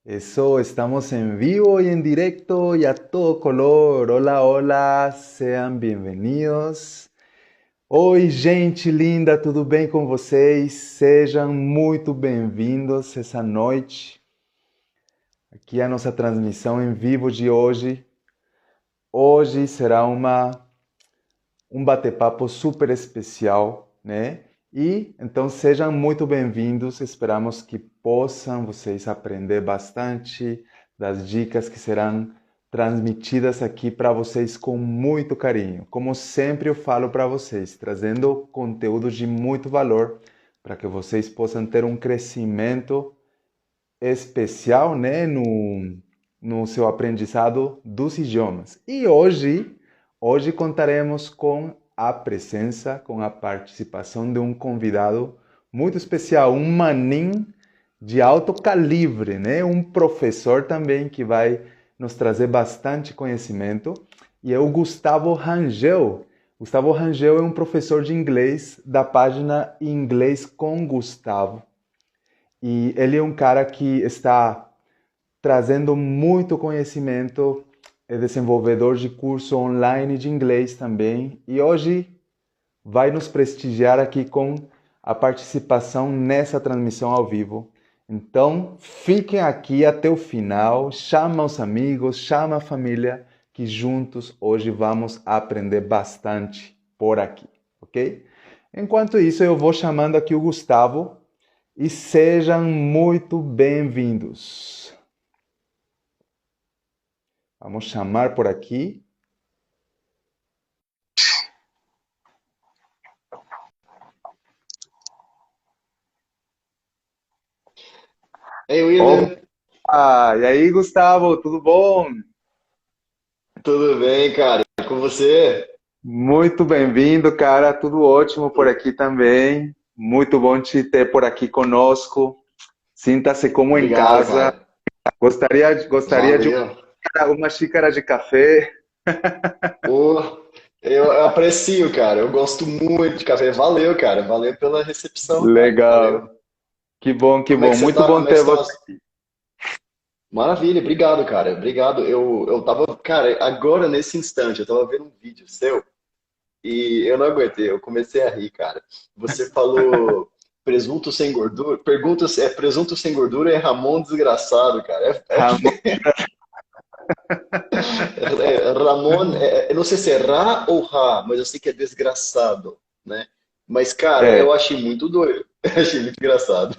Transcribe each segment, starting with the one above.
Eso, estamos en vivo y en directo y a todo color. Hola, hola, sean bem-vindos. Oi, gente linda, tudo bem com vocês? Sejam muito bem-vindos essa noite. Aqui é a nossa transmissão em vivo de hoje. Hoje será um bate-papo super especial, né? E então sejam muito bem-vindos. Esperamos que possam vocês aprender bastante das dicas que serão transmitidas aqui para vocês com muito carinho. Como sempre eu falo para vocês, trazendo conteúdos de muito valor para que vocês possam ter um crescimento especial, né, no seu aprendizado dos idiomas. E hoje contaremos com a presença, com a participação de um convidado muito especial, um manin de alto calibre, né? Um professor também que vai nos trazer bastante conhecimento, e é o Gustavo Rangel. Gustavo Rangel é um professor de inglês da página Inglês com Gustavo. E ele é um cara que está trazendo muito conhecimento, é desenvolvedor de curso online de inglês também, e hoje vai nos prestigiar aqui com a participação nessa transmissão ao vivo. Então, fiquem aqui até o final, chama os amigos, chama a família, que juntos hoje vamos aprender bastante por aqui, ok? Enquanto isso, eu vou chamando aqui o Gustavo e sejam muito bem-vindos. Vamos chamar por aqui. Ei, William, Opa! E aí, Gustavo, tudo bom? tudo bem, cara? E com você? Muito bem-vindo, cara. Tudo ótimo por aqui também. Muito bom te ter por aqui conosco. Sinta-se como em Obrigado, casa. cara. Gostaria de Valeu. uma xícara de café. Pô, eu aprecio, cara. Eu gosto muito de café. Valeu, cara. Valeu pela recepção, cara. Valeu. Legal. Que bom, que Como é bom. que você Muito tá? bom Como é que ter estão você. as... Maravilha, obrigado, cara. Obrigado. Eu tava, cara, agora nesse instante, eu tava vendo um vídeo seu e eu não aguentei. Eu comecei a rir, cara. Você falou presunto sem gordura. Pergunta se é presunto sem gordura é Ramon desgraçado, cara. Ramon. Ramon, eu não sei se é Ra ou Ra, mas eu sei que é desgraçado, né? Mas, cara, É. eu achei muito doido. Eu achei muito engraçado.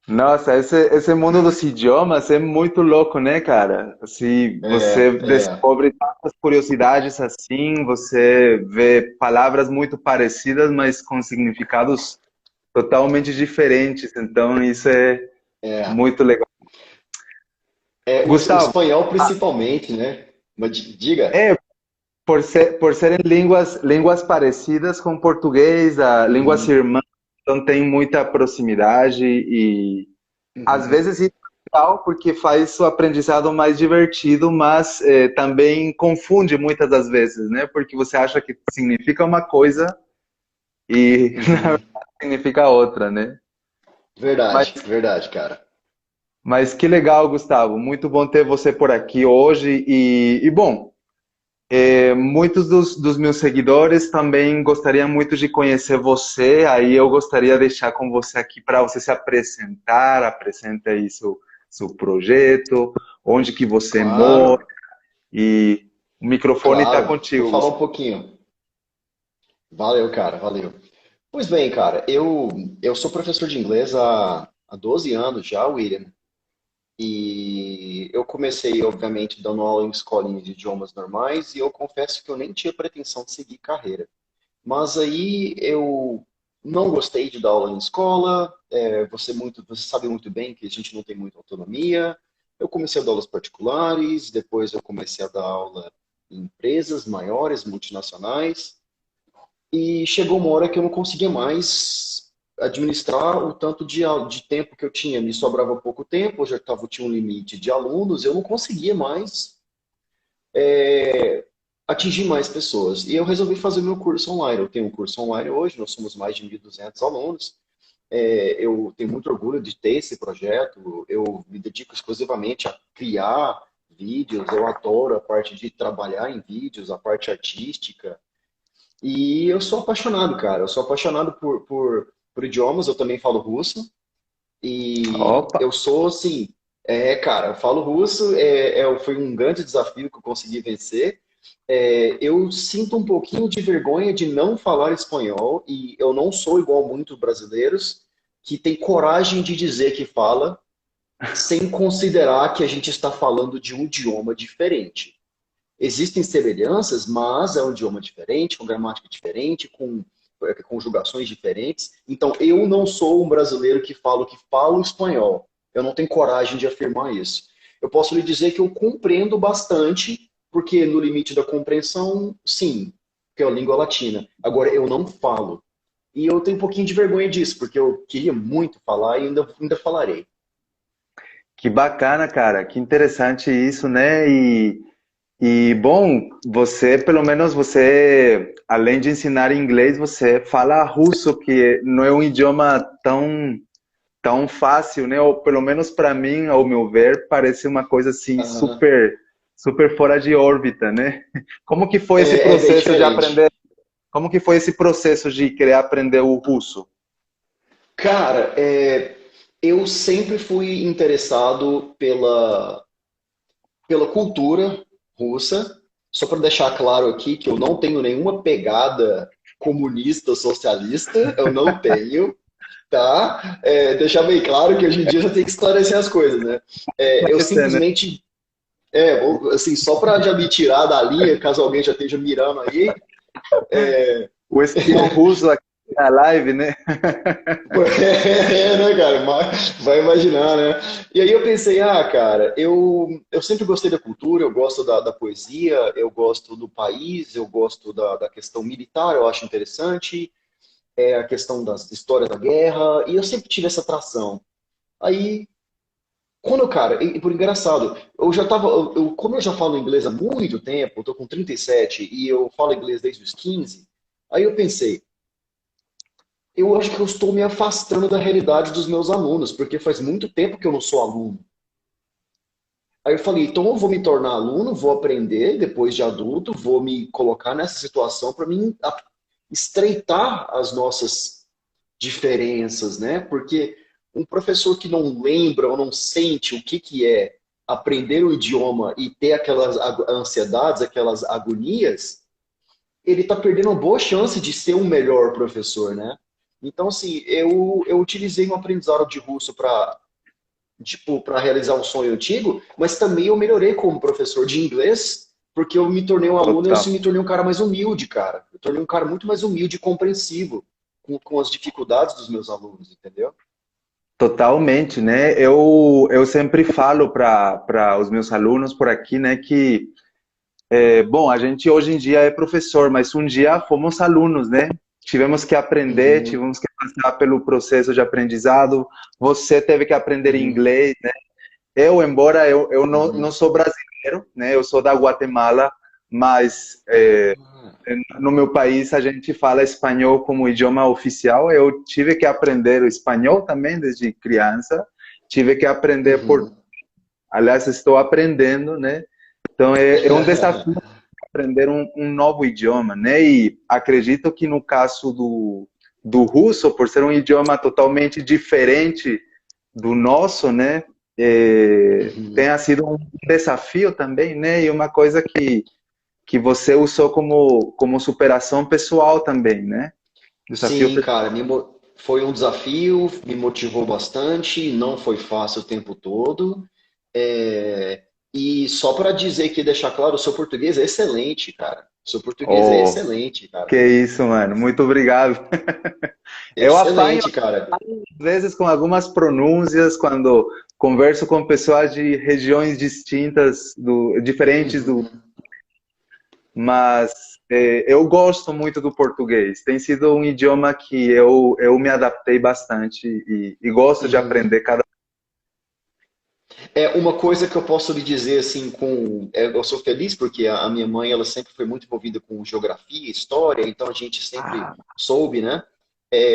Nossa, esse mundo dos idiomas é muito louco, né, cara? Assim, você É. descobre tantas curiosidades assim, você vê palavras muito parecidas, mas com significados totalmente diferentes. Então, isso é É. muito legal. O Gustavo, espanhol principalmente, né? Mas diga. é, por serem línguas parecidas com português, línguas Uhum, irmãs, então tem muita proximidade e às uhum, vezes isso é legal porque faz o aprendizado mais divertido, mas também confunde muitas das vezes, né? Porque você acha que significa uma coisa e na uhum. verdade significa outra, né? Mas, Verdade, verdade, cara. mas que legal, Gustavo. Muito bom ter você por aqui hoje. Bom, muitos dos meus seguidores também gostariam muito de conhecer você. Aí eu gostaria de deixar com você aqui para você se apresentar, apresenta aí seu projeto, onde que você mora Claro, e o microfone está claro. Vou contigo, falar Gustavo. um pouquinho. Valeu, cara, valeu. Pois bem, cara, eu sou professor de inglês há 12 anos já, William. E eu comecei, obviamente, dando aula em escolinha de idiomas normais e eu confesso que eu nem tinha pretensão de seguir carreira. Mas aí eu não gostei de dar aula em escola, você sabe muito bem que a gente não tem muita autonomia. Eu comecei a dar aulas particulares, depois eu comecei a dar aula em empresas maiores, multinacionais. E chegou uma hora que eu não conseguia mais administrar o tanto de tempo que eu tinha. Me sobrava pouco tempo, eu já tinha um limite de alunos, eu não conseguia mais atingir mais pessoas. E eu resolvi fazer meu curso online. Eu tenho um curso online hoje, nós somos mais de 1.200 alunos. Eu tenho muito orgulho de ter esse projeto. Eu me dedico exclusivamente a criar vídeos. Eu adoro a parte de trabalhar em vídeos, a parte artística. E eu sou apaixonado, cara. Eu sou apaixonado por idiomas. Eu também falo russo. E Opa, eu sou assim, cara, eu falo russo, foi um grande desafio que eu consegui vencer. Eu sinto um pouquinho de vergonha de não falar espanhol e eu não sou igual a muitos brasileiros que tem coragem de dizer que fala sem considerar que a gente está falando de um idioma diferente. Existem semelhanças, mas é um idioma diferente, com gramática diferente, com conjugações diferentes. Então, eu não sou um brasileiro que falo espanhol. Eu não tenho coragem de afirmar isso. Eu posso lhe dizer que eu compreendo bastante, porque no limite da compreensão, sim, que é a língua latina. Agora, eu não falo. E eu tenho um pouquinho de vergonha disso, porque eu queria muito falar e ainda falarei. que bacana, cara, que interessante isso, né? E bom, você, pelo menos você, além de ensinar inglês, você fala russo, que não é um idioma tão fácil, né? Ou pelo menos para mim, ao meu ver, parece uma coisa assim Aham. super fora de órbita, né? Como que foi esse É bem processo de aprender? diferente. Como que foi esse processo de querer aprender o russo? Cara, eu sempre fui interessado pela cultura russa. Só para deixar claro aqui que eu não tenho nenhuma pegada comunista ou socialista, eu não tenho, tá? Deixar bem claro que hoje em dia já tem que esclarecer as coisas, né? Eu Esse, né? simplesmente, assim, só para já me tirar da linha, caso alguém já esteja mirando aí, O espião russo aqui na live, né? né, cara? Vai imaginar, né? E aí eu pensei, cara, eu sempre gostei da cultura, eu gosto da poesia, eu gosto do país, eu gosto da questão militar, eu acho interessante, a questão das histórias da guerra, e eu sempre tive essa atração. Aí, cara, e por engraçado, eu já tava, como eu já falo inglês há muito tempo, eu tô com 37 e eu falo inglês desde os 15, aí eu pensei, eu acho que eu estou me afastando da realidade dos meus alunos, porque faz muito tempo que eu não sou aluno. Aí eu falei, então eu vou me tornar aluno, vou aprender depois de adulto, vou me colocar nessa situação para mim estreitar as nossas diferenças, né? Porque um professor que não lembra ou não sente o que é aprender o idioma e ter aquelas ansiedades, aquelas agonias, ele está perdendo uma boa chance de ser um melhor professor, né? Então, assim, eu utilizei um aprendizado de russo para tipo, para realizar um sonho antigo, mas também eu melhorei como professor de inglês, porque eu me tornei um aluno e eu Total. me tornei um cara mais humilde, cara. Eu tornei um cara muito mais humilde e compreensivo com as dificuldades dos meus alunos, entendeu? Totalmente, né? Eu sempre falo para os meus alunos por aqui, né, que, bom, a gente hoje em dia é professor, mas um dia fomos alunos, né? Tivemos que aprender, Uhum, tivemos que passar pelo processo de aprendizado. Você teve que aprender uhum, inglês, né? Eu, embora eu não uhum. sou brasileiro, né? Eu sou da Guatemala, mas Ah, no meu país a gente fala espanhol como idioma oficial. Eu tive que aprender o espanhol também desde criança. Tive que aprender por, uhum. aliás, estou aprendendo, né? Então é um desafio aprender um novo idioma, né? E acredito que no caso do russo, por ser um idioma totalmente diferente do nosso, né? Uhum. Tenha sido um desafio também, né? E uma coisa que você usou como superação pessoal também, né? Desafio Sim, pessoal. cara, foi um desafio, me motivou bastante, não foi fácil o tempo todo. É, E só para dizer que deixar claro, o seu português é excelente, cara. O seu português é Oh, excelente, cara. que isso, mano. Muito obrigado. Eu apanho Excelente, cara. às vezes com algumas pronúncias quando converso com pessoas de regiões distintas, diferentes Uhum. mas eu gosto muito do português. Tem sido um idioma que eu me adaptei bastante e gosto de Uhum. aprender cada. É uma coisa que eu posso lhe dizer assim, eu sou feliz porque a minha mãe ela sempre foi muito envolvida com geografia, história, então a gente sempre Ah, soube, né?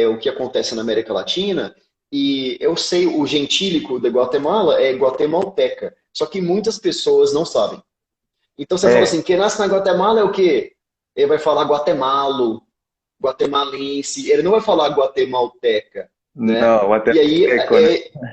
o que acontece na América Latina, e eu sei o gentílico de Guatemala é guatemalteca, só que muitas pessoas não sabem. Então você fala assim, É, quem nasce na Guatemala é o quê? Ele vai falar guatemalo, guatemalense, ele não vai falar guatemalteca, né? não, até E aí né?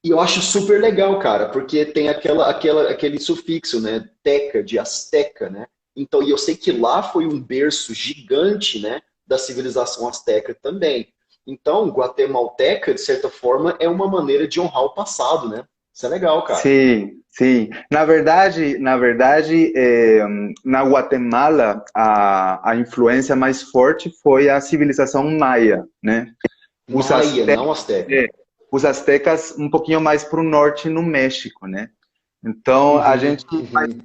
e eu acho super legal, cara, porque tem aquele sufixo, né? Teca, de asteca, né? Então, e eu sei que lá foi um berço gigante, né? Da civilização asteca também. Então, guatemalteca, de certa forma, é uma maneira de honrar o passado, né? Isso é legal, cara. Sim, sim. Na verdade, na Guatemala, a influência mais forte foi a civilização maia, né? Os Maia, astecas, não asteca. os astecas um pouquinho mais para o norte, no México, né? Então, a gente, Uhum, uhum.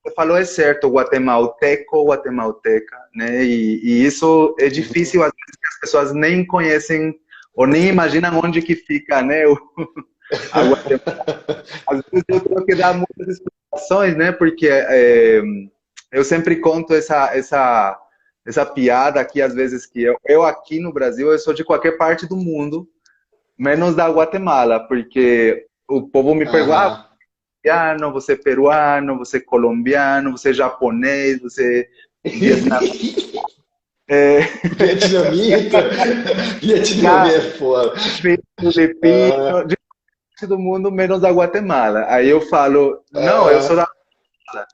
você falou é certo, guatemalteco, guatemalteca, né? E isso é Uhum. difícil, às vezes, que as pessoas nem conhecem ou nem imaginam onde que fica, né? A Guatemala. Às vezes eu tenho que dar muitas explicações, né? Porque eu sempre conto essa piada aqui, às vezes, que eu aqui no Brasil, eu sou de qualquer parte do mundo, menos da Guatemala, porque o povo me pergunta, Aham. você é peruano, você é colombiano, você é japonês, você é vietnamita. Vietnamita. Vietnamita é foda. Filipino, Ah, de parte do mundo, menos da Guatemala. Aí eu falo, não, eu sou ah. da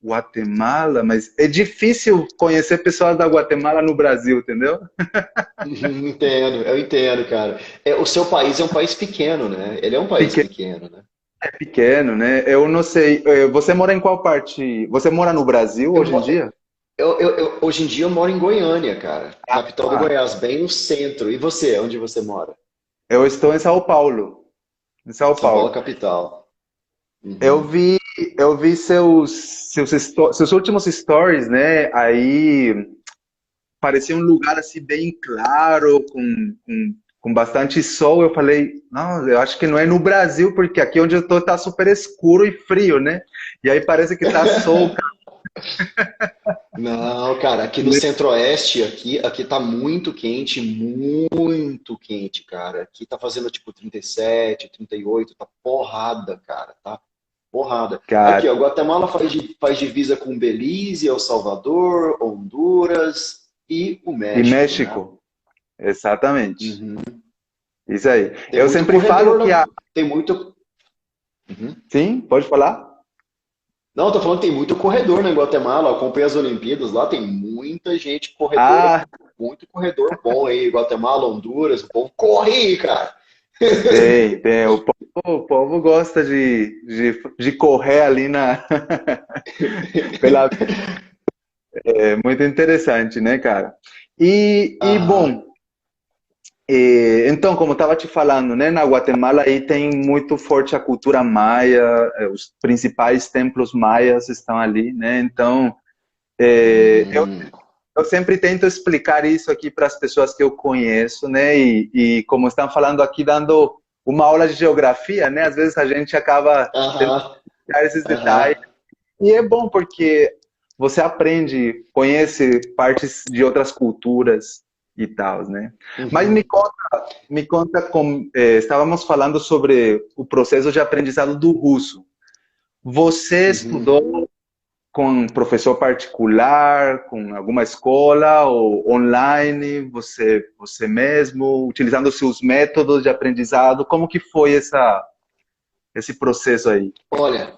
Guatemala, mas é difícil conhecer pessoas da Guatemala no Brasil, entendeu? Entendo, eu entendo, cara. O seu país é um país pequeno, né? Ele é um país Pequeno, pequeno, né? pequeno, né? Eu não sei. Você mora em qual parte? Você mora no Brasil Eu, hoje em mo- dia? hoje em dia eu moro em Goiânia, cara. Capital do Ah, Goiás, bem no centro. E você, onde você mora? eu estou em São Paulo. Em São São Paulo, Paulo. capital. Eu Uhum. vi, eu vi seus últimos stories, né? Aí parecia um lugar assim bem claro, com bastante sol. Eu falei, não, eu acho que não é no Brasil, porque aqui onde eu tô tá super escuro e frio, né? E aí parece que tá sol, Não, cara, aqui no né? centro-oeste, aqui tá muito quente, cara. Aqui tá fazendo tipo 37, 38, tá porrada, cara, tá porrada. Aqui, Cara, ó, Guatemala faz divisa com Belize, El Salvador, Honduras e o e México, né? México, exatamente. Uhum. Isso aí. Tem Eu muito sempre falo corredor, que a. tem muito. Uhum. Sim, pode falar? Não, eu tô falando que tem muito corredor na Guatemala. Eu acompanhei as Olimpíadas lá, tem muita gente corredor, Ah, muito corredor bom aí. Guatemala, Honduras, o povo corre aí, cara. tem. O povo gosta de correr ali na. pela. É muito interessante, né, cara? E Aham. bom, então, como eu estava te falando, né, na Guatemala aí tem muito forte a cultura maia, os principais templos maias estão ali, né? Então, eu Hum. Eu sempre tento explicar isso aqui para as pessoas que eu conheço, né? E como estão falando aqui, dando uma aula de geografia, né? Às vezes a gente acaba tendo Aham. que olhar esses detalhes. Aham. E é bom porque você aprende, conhece partes de outras culturas e tal, né? Mas me Uhum. conta, estávamos falando sobre o processo de aprendizado do russo. Você Uhum. estudou com um professor particular, com alguma escola ou online, você mesmo, utilizando os seus métodos de aprendizado? Como que foi esse processo aí? Olha,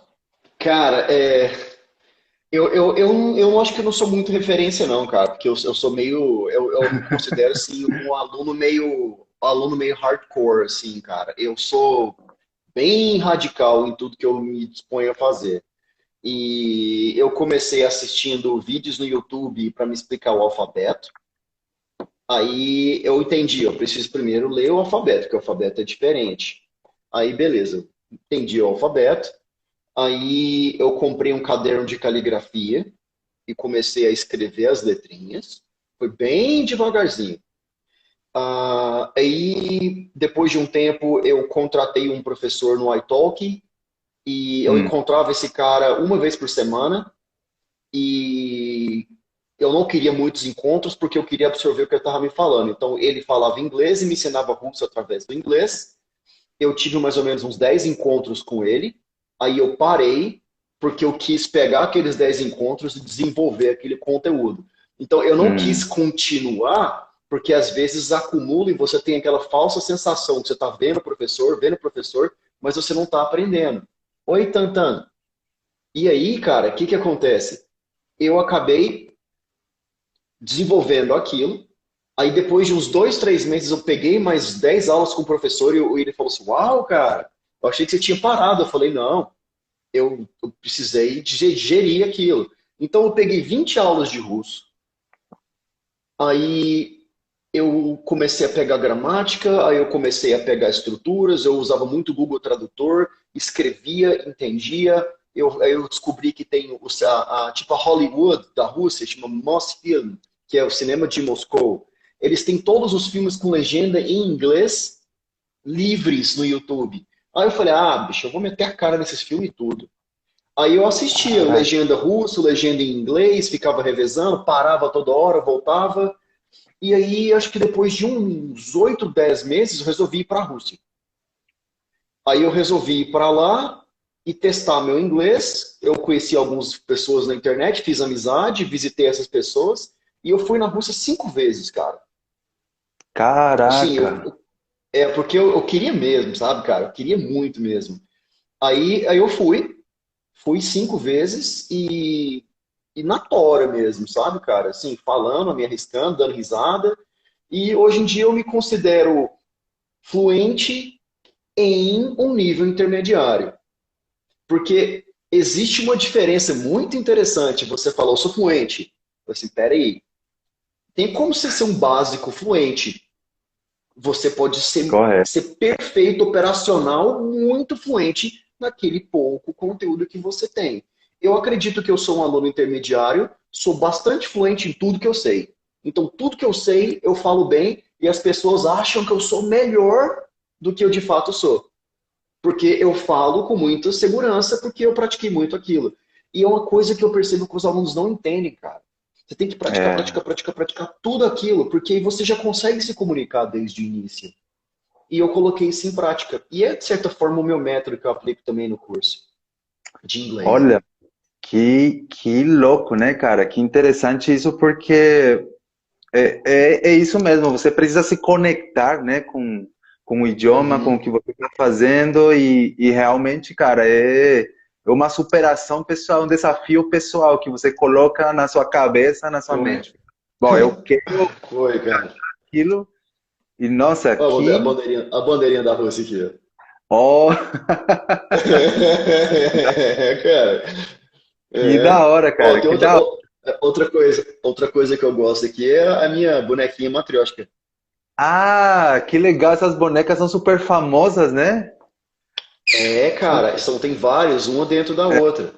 cara, eu acho que eu não sou muito referência, não, cara, porque eu sou meio. Eu me considero, assim, um aluno meio hardcore, assim, cara. Eu sou bem radical em tudo que eu me disponho a fazer. E eu comecei assistindo vídeos no YouTube para me explicar o alfabeto. Aí eu entendi, eu preciso primeiro ler o alfabeto, porque o alfabeto é diferente. Aí, beleza, entendi o alfabeto. Aí eu comprei um caderno de caligrafia e comecei a escrever as letrinhas. Foi bem devagarzinho. Aí, depois de um tempo, eu contratei um professor no iTalki e eu Hum, encontrava esse cara uma vez por semana e eu não queria muitos encontros porque eu queria absorver o que ele estava me falando. Então, ele falava inglês e me ensinava russo através do inglês. Eu tive mais ou menos uns 10 encontros com ele. Aí eu parei porque eu quis pegar aqueles 10 encontros e desenvolver aquele conteúdo. Então, eu não quis Hum, continuar porque às vezes acumula e você tem aquela falsa sensação que você está vendo o professor, mas você não está aprendendo. Oi, Tantan. E aí, cara, o que que acontece? Eu acabei desenvolvendo aquilo. Aí depois de uns 2, 3 meses eu peguei mais 10 aulas com o professor e ele falou assim, uau, cara, eu achei que você tinha parado. Eu falei, não, eu precisei digerir aquilo. Então eu peguei 20 aulas de russo. Aí eu comecei a pegar gramática, aí eu comecei a pegar estruturas, eu usava muito Google Tradutor, escrevia, entendia. Aí eu descobri que tem tipo a Hollywood da Rússia, chama Mosfilm, que é o cinema de Moscou. Eles têm todos os filmes com legenda em inglês livres no YouTube. Aí eu falei, ah, bicho, eu vou meter a cara nesses filmes e tudo. Aí eu assistia caraca, legenda russo, legenda em inglês, ficava revezando, parava toda hora, voltava. E aí, acho que depois de uns 8, 10 meses, eu resolvi ir para a Rússia. Aí eu resolvi ir para lá e testar meu inglês. Eu conheci algumas pessoas na internet, fiz amizade, visitei essas pessoas. E eu fui na Rússia 5 vezes, cara. Assim, caraca. é porque eu queria mesmo, sabe, cara? Eu queria muito mesmo. Aí eu fui 5 vezes e na tora mesmo, sabe, cara? Assim, falando, me arriscando, dando risada. E hoje em dia eu me considero fluente em um nível intermediário. Porque existe uma diferença muito interessante. Você falou, eu sou fluente. Eu assim, peraí. Tem como você ser um básico fluente. Você pode Correto. ser perfeito, operacional, muito fluente naquele pouco conteúdo que você tem. Eu acredito que eu sou um aluno intermediário, sou bastante fluente em tudo que eu sei. Então, tudo que eu sei, eu falo bem e as pessoas acham que eu sou melhor do que eu de fato sou. Porque eu falo com muita segurança, porque eu pratiquei muito aquilo. E é uma coisa que eu percebo que os alunos não entendem, cara. Você tem que praticar, É, praticar, praticar, praticar tudo aquilo, porque aí você já consegue se comunicar desde o início. E eu coloquei isso em prática. E é, de certa forma, o meu método que eu aplico também no curso de inglês, né? olha, que louco, né, cara? Que interessante isso, porque é isso mesmo, você precisa se conectar, né, com o idioma, com o Uhum. que você está fazendo e realmente, cara, é uma superação pessoal, um desafio pessoal que você coloca na sua cabeça, na sua Foi. mente. Bom, eu quero Foi, cara. aquilo e, nossa, Ó, que, a bandeirinha da Rússia aqui, ó. oh, Cara, que é. da hora, Ó, cara, tem que da hora. outra coisa que eu gosto aqui é a minha bonequinha matrioshka. Ah, que legal, essas bonecas são super famosas, né? É, cara, tem vários, uma dentro da outra. Aí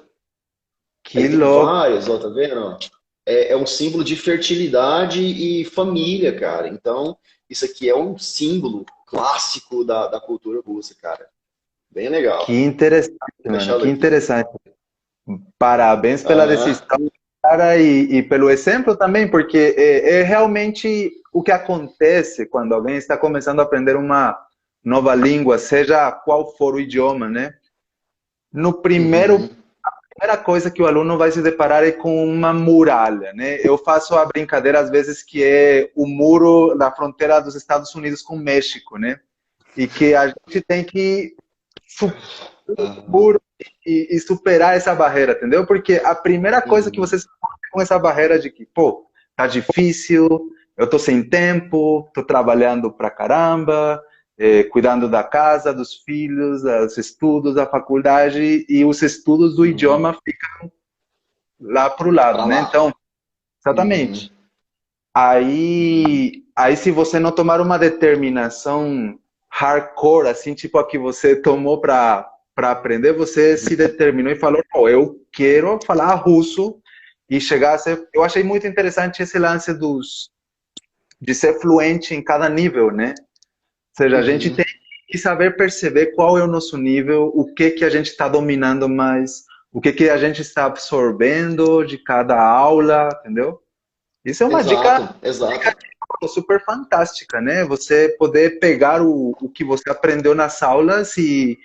Que tem louco. vários, ó, tá vendo? Ó? É um símbolo de fertilidade e família, cara. Então, isso aqui é um símbolo clássico da cultura russa, cara. Bem Que legal. interessante, Vou mano, deixar ela que aqui. interessante. Parabéns pela Aham. decisão, cara, e pelo exemplo também, porque é realmente o que acontece quando alguém está começando a aprender uma nova língua, seja qual for o idioma, né? No primeiro, Uhum. primeira coisa que o aluno vai se deparar é com uma muralha, né? Eu faço a brincadeira às vezes que é o muro da fronteira dos Estados Unidos com o México, né? E que a gente tem que Aham. muro e superar essa barreira, entendeu? Porque a primeira coisa que Uhum. você se encontra com essa barreira de que, pô, tá difícil, eu tô sem tempo, tô trabalhando pra caramba, cuidando da casa, dos filhos, dos estudos, da faculdade, e os estudos do Uhum. idioma ficam lá pro lado, Pra né? lá. Então, Uhum. exatamente. Uhum. Aí se você não tomar uma determinação hardcore, assim, tipo a que você tomou para aprender, você se determinou e falou, não, eu quero falar russo e chegar a ser... Eu achei muito interessante esse lance de ser fluente em cada nível, né? Ou seja, a gente Uhum. tem que saber perceber qual é o nosso nível, o que que a gente está dominando mais, o que que a gente está absorvendo de cada aula, entendeu? Isso é uma dica Exato, exato. super fantástica, né? Você poder pegar o que você aprendeu nas aulas e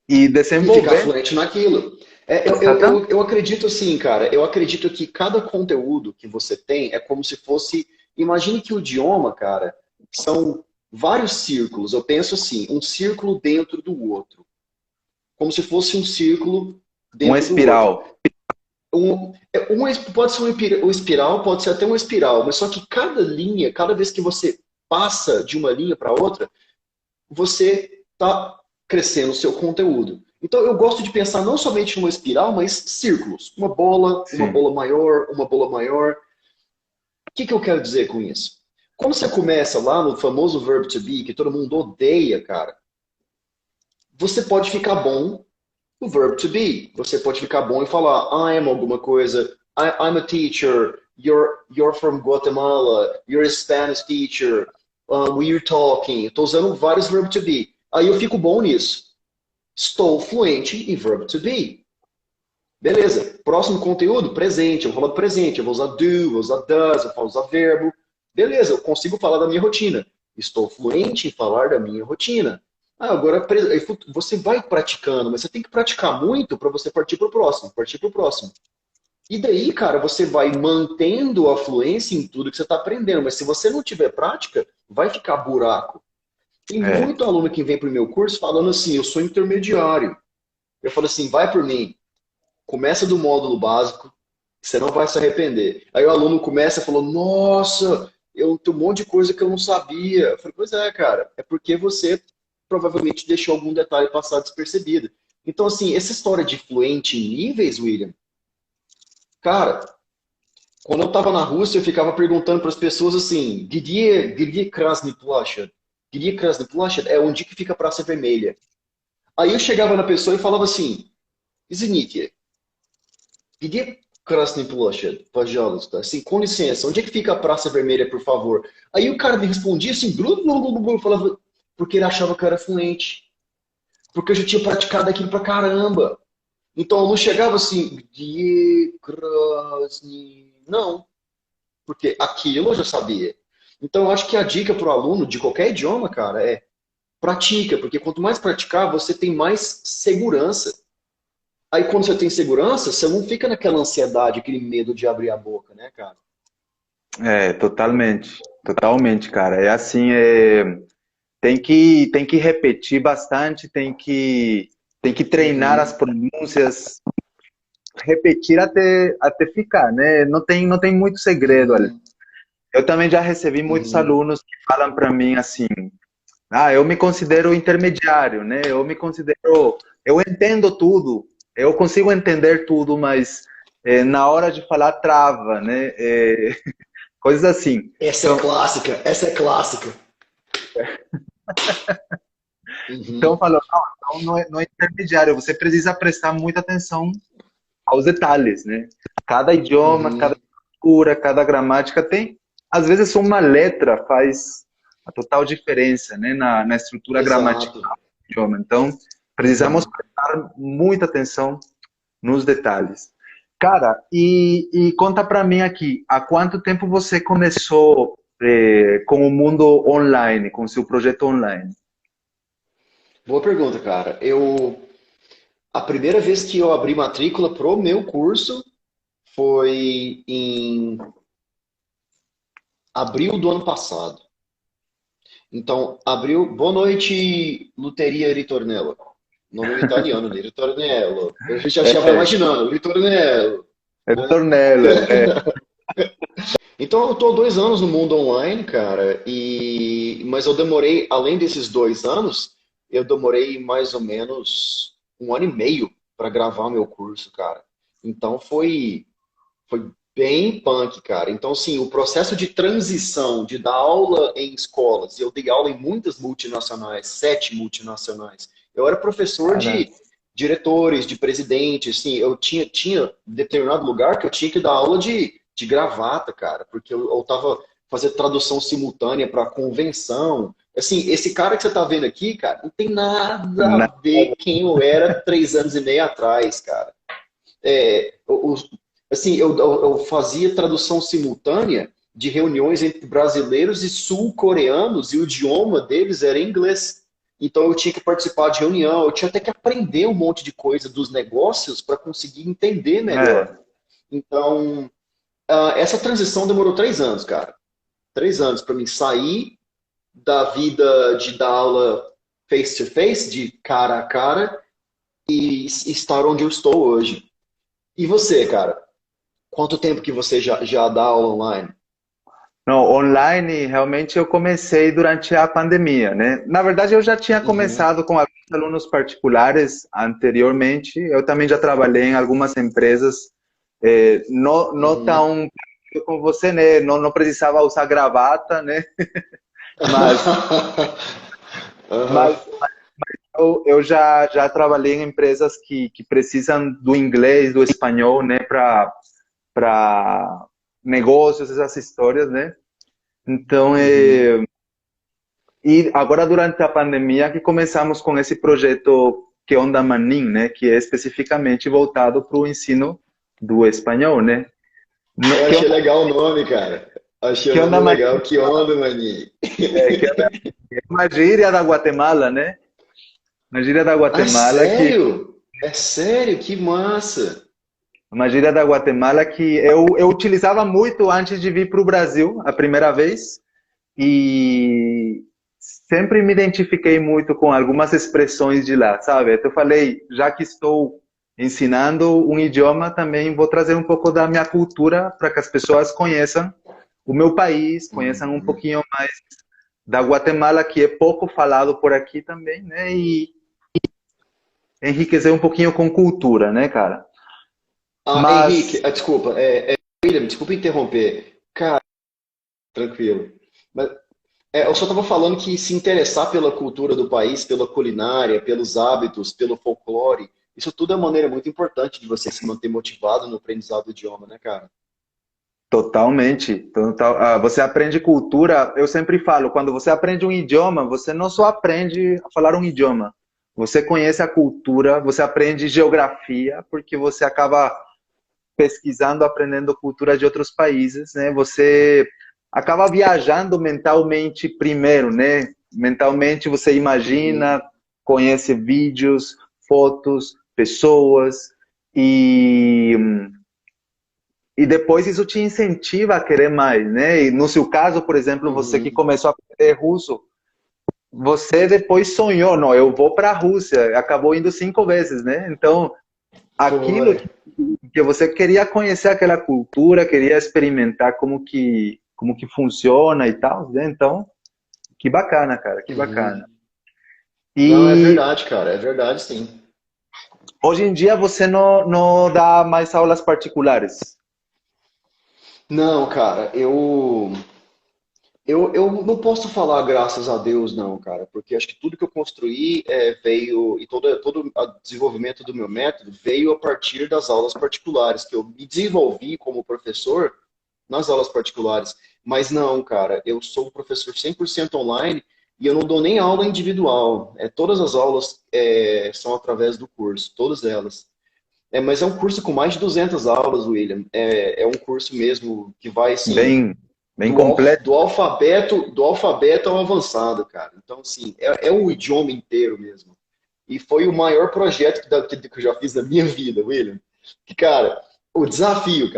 E ficar desenvolver. fluente naquilo. Exatamente. Eu acredito assim, cara, eu acredito que cada conteúdo que você tem é como se fosse. Imagine que o idioma, cara, são vários círculos. Eu penso assim, um círculo dentro do outro. Como se fosse um círculo Uma dentro do outro. espiral. Pode ser um espiral, pode ser até uma espiral, mas só que cada linha, cada vez que você passa de uma linha para outra, você está crescendo o seu conteúdo. Então eu gosto de pensar não somente numa espiral, mas círculos. Uma Sim. bola maior, uma bola maior. O que, que eu quero dizer com isso? Quando você começa lá no famoso verb to be, que todo mundo odeia, cara, você pode ficar bom no verb to be. Você pode ficar bom e falar I am alguma coisa, I'm a teacher, you're from Guatemala, you're a Spanish teacher, we're talking. Estou usando vários verb to be. Aí eu fico bom nisso. Estou fluente em verb to be. Beleza. Próximo conteúdo, presente. Eu vou falar do presente. Eu vou usar do, vou usar does, eu vou usar verbo. Beleza, eu consigo falar da minha rotina. Estou fluente em falar da minha rotina. Ah, agora você vai praticando, mas você tem que praticar muito para você partir para o próximo, partir para o próximo. E daí, cara, você vai mantendo a fluência em tudo que você está aprendendo. Mas se você não tiver prática, vai ficar buraco. Tem É, muito aluno que vem para o meu curso falando assim, eu sou intermediário. Eu falo assim, vai por mim. Começa do módulo básico, você não vai se arrepender. Aí o aluno começa e falou, nossa, eu tenho um monte de coisa que eu não sabia. Eu falei, pois é, cara, é porque você provavelmente deixou algum detalhe passar despercebido. Então, assim, essa história de fluente em níveis, William, cara, quando eu estava na Rússia, eu ficava perguntando para as pessoas assim, где Krasny Plashad? Где Krasny Plashad é onde que fica a Praça Vermelha. Aí eu chegava na pessoa e falava assim, извините, где Krasny Plashad, пожалуйста? Assim, com licença, onde é que fica a Praça Vermelha, por favor? Aí o cara me respondia assim, falava, porque ele achava que eu era fluente. Porque eu já tinha praticado aquilo pra caramba. Então eu não chegava assim, где Krasny... Não, porque aquilo eu já sabia. Então eu acho que a dica para o aluno de qualquer idioma, cara, é pratica, porque quanto mais praticar, você tem mais segurança. Aí quando você tem segurança, você não fica naquela ansiedade, aquele medo de abrir a boca, né, cara? totalmente. Totalmente, cara. É assim, tem que repetir bastante, tem que treinar as Uhum, pronúncias, repetir até ficar, né? Não tem muito segredo ali. uhum, Eu também já recebi muitos uhum. alunos que falam para mim assim, eu me considero intermediário, né? Eu entendo tudo, eu consigo entender tudo, mas na hora de falar trava, né? Coisas assim. Essa é Então, clássica, essa é clássica. então Uhum, falou, não é intermediário, você precisa prestar muita atenção aos detalhes, né? Cada idioma, cada uhum. cultura, cada gramática tem, às vezes uma letra faz a total diferença, né? Na estrutura Exato. gramatical do idioma. Então, precisamos Uhum. prestar muita atenção nos detalhes. Cara, e conta para mim aqui, há quanto tempo você começou com o mundo online, com o seu projeto online? Boa pergunta, cara. A primeira vez que eu abri matrícula pro meu curso foi em abril do ano passado. Então, abril, boa noite, Luteria Ritornello. Nome italiano, né? Ritornello. Eu já estava É, imaginando, Ritornello, é né? Tornello, Então, eu estou 2 anos no mundo online, cara, mas eu demorei, além desses 2 anos, eu demorei mais ou menos 1 ano e meio para gravar meu curso, cara. Então, foi bem punk, cara. Então, sim, o processo de transição de dar aula em escolas, e eu dei aula em muitas multinacionais, 7 multinacionais. Eu era professor cara, de diretores, de presidentes, assim, eu tinha determinado lugar que eu tinha que dar aula de gravata, cara, porque eu tava fazendo tradução simultânea para convenção. Assim, esse cara que você tá vendo aqui, cara, não tem nada a na- ver quem eu era 3 anos e meio atrás, cara. É, assim, eu fazia tradução simultânea de reuniões entre brasileiros e sul-coreanos e o idioma deles era inglês. Então eu tinha que participar de reunião, eu tinha até que aprender um monte de coisa dos negócios para conseguir entender melhor. É, Então, essa transição demorou 3 anos, cara. 3 anos para mim sair da vida de dar aula face to face, de cara a cara, e estar onde eu estou hoje. E você, cara? Quanto tempo que você já dá aula online? não, online realmente eu comecei durante a pandemia, né? Na verdade, eu já tinha Uhum, começado com alguns alunos particulares anteriormente. Eu também já trabalhei em algumas empresas, não uhum. tão como você, né? Não precisava usar gravata, né? Mas, Aham. mas eu já trabalhei em empresas que precisam do inglês, do espanhol, né? Para negócios, essas histórias, né? Então, Uhum. e agora durante a pandemia que começamos com esse projeto Que Onda Manin, né, que é especificamente voltado para o ensino do espanhol, né? Eu Que achei Onda, legal o nome, cara. Achei o que nome onda legal. Manin Que onda, maninho. que é uma gíria da Guatemala, né? Uma gíria da Ah, é Guatemala que sério? É sério? Que massa. uma gíria da Guatemala que eu utilizava muito antes de vir para o Brasil a primeira vez e sempre me identifiquei muito com algumas expressões de lá, sabe? Então eu falei, já que estou ensinando um idioma, também vou trazer um pouco da minha cultura para que as pessoas conheçam o meu país, conheçam um Uhum. pouquinho mais da Guatemala, que é pouco falado por aqui também, né? E enriquecer um pouquinho com cultura, né, cara? Ah, Henrique, Mas desculpa. William, desculpa interromper. Cara, tranquilo. Mas, eu só estava falando que se interessar pela cultura do país, pela culinária, pelos hábitos, pelo folclore, isso tudo é uma maneira muito importante de você se manter motivado no aprendizado do idioma, né, cara? totalmente. Você aprende cultura. Eu sempre falo, quando você aprende um idioma, você não só aprende a falar um idioma. Você conhece a cultura, você aprende geografia, porque você acaba pesquisando, aprendendo cultura de outros países, né? Você acaba viajando mentalmente primeiro, né? Mentalmente você Uhum. imagina, conhece vídeos, fotos, pessoas e depois isso te incentiva a querer mais, né? E no seu caso, por exemplo, você que Uhum. começou a aprender russo, você depois sonhou, não, eu vou para a Rússia, acabou indo 5 vezes, né? Então, Foi. aquilo que você queria conhecer aquela cultura, queria experimentar como que funciona e tal, né? Então, que bacana, cara, que bacana. Uhum. Não, é E verdade, cara. É verdade, sim. hoje em dia você não dá mais aulas particulares. Não, cara, eu não posso falar graças a Deus, não, cara, porque acho que tudo que eu construí veio, e todo o desenvolvimento do meu método veio a partir das aulas particulares, que eu me desenvolvi como professor nas aulas particulares. Mas não, cara, eu sou um professor 100% online e eu não dou nem aula individual. Todas as aulas são através do curso, todas elas. Mas é um curso com mais de 200 aulas, William. É um curso mesmo que vai, assim, Bem, bem completo. do alfabeto ao avançado, cara. Então, assim, é um idioma inteiro mesmo. E foi o maior projeto que eu já fiz na minha vida, William. Que, cara, o desafio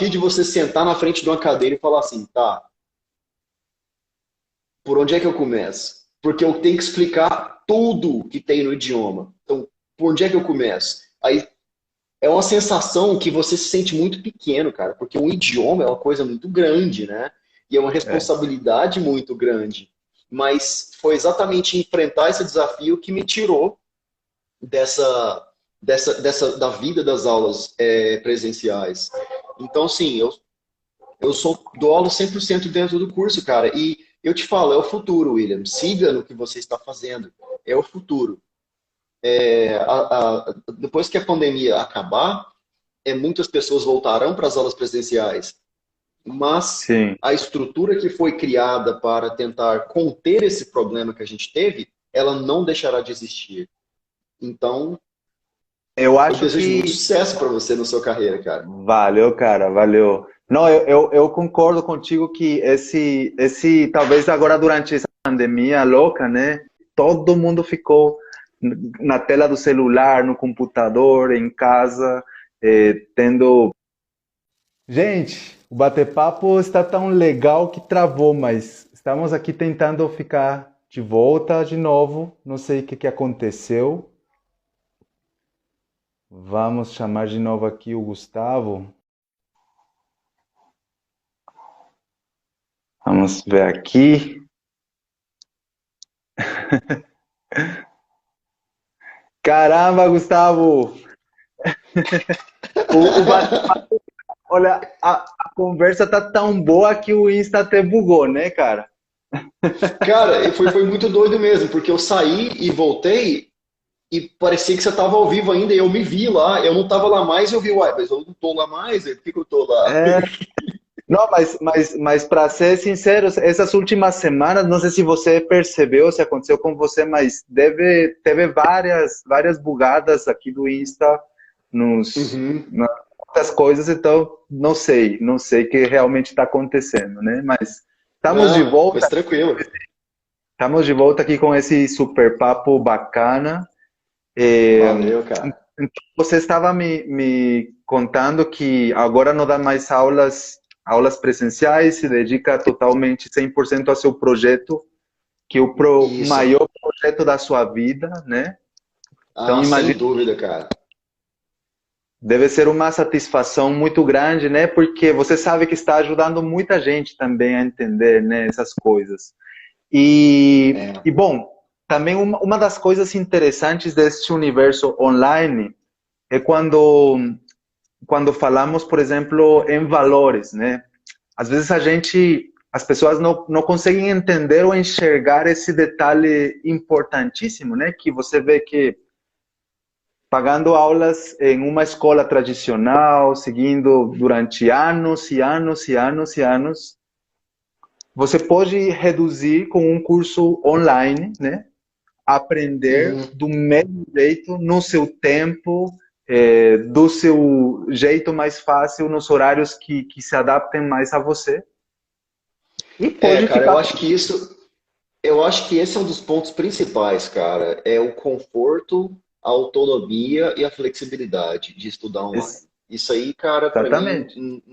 de você sentar na frente de uma cadeira e falar assim, tá, por onde é que eu começo? Porque eu tenho que explicar tudo que tem no idioma. Então, por onde é que eu começo? Aí é uma sensação que você se sente muito pequeno, cara, porque um idioma é uma coisa muito grande, né? E é uma É, responsabilidade muito grande. Mas foi exatamente enfrentar esse desafio que me tirou dessa, da vida das aulas presenciais. Então, sim, dou aula 100% dentro do curso, cara. E eu te falo, é o futuro, William. Siga no que você está fazendo. É o futuro. Depois que a pandemia acabar, muitas pessoas voltarão para as aulas presenciais, mas sim. a estrutura que foi criada para tentar conter esse problema que a gente teve, ela não deixará de existir. Então, Eu Eu acho desejo muito que sucesso para você na sua carreira, cara. valeu, cara, valeu. Não, eu concordo contigo que talvez agora durante essa pandemia louca, né? Todo mundo ficou na tela do celular, no computador, em casa, tendo. Gente, o bate-papo está tão legal que travou, mas estamos aqui tentando ficar de volta de novo. Não sei o que aconteceu. Vamos chamar de novo aqui o Gustavo. Vamos ver aqui. Caramba, Gustavo! O bate-papo, olha, a conversa tá tão boa que o Insta até bugou, né, cara? Cara, foi muito doido mesmo, porque eu saí e voltei e parecia que você estava ao vivo ainda e eu me vi lá. Eu não estava lá mais e eu vi, uai, mas eu não tô lá mais, por que que eu tô lá? É, não, mas para ser sincero, essas últimas semanas, não sei se você percebeu, se aconteceu com você, mas teve várias bugadas aqui do Insta Uhum. nas outras coisas, então não sei o que realmente está acontecendo, né? Mas estamos de Não, volta, mas tranquilo. estamos de volta aqui com esse super papo bacana. Valeu, cara. Então, você estava me contando que agora não dá mais aulas presenciais, se dedica totalmente 100% ao seu projeto, que é o Isso. maior projeto da sua vida, né? Então, Ah, sem imagino, dúvida, cara. deve ser uma satisfação muito grande, né? Porque você sabe que está ajudando muita gente também a entender, né, essas coisas. É. E bom, também uma das coisas interessantes deste universo online é quando falamos, por exemplo, em valores, né? Às vezes as pessoas não conseguem entender ou enxergar esse detalhe importantíssimo, né? Que você vê que pagando aulas em uma escola tradicional, seguindo durante anos e anos e anos e anos, você pode reduzir com um curso online, né? Aprender Uhum. do mesmo jeito, no seu tempo, do seu jeito mais fácil, nos horários que se adaptem mais a você. E É, pode cara, ficar. eu acho que esse é um dos pontos principais, cara. É o conforto, a autonomia e a flexibilidade de estudar online. Isso aí, cara, para mim, Exatamente.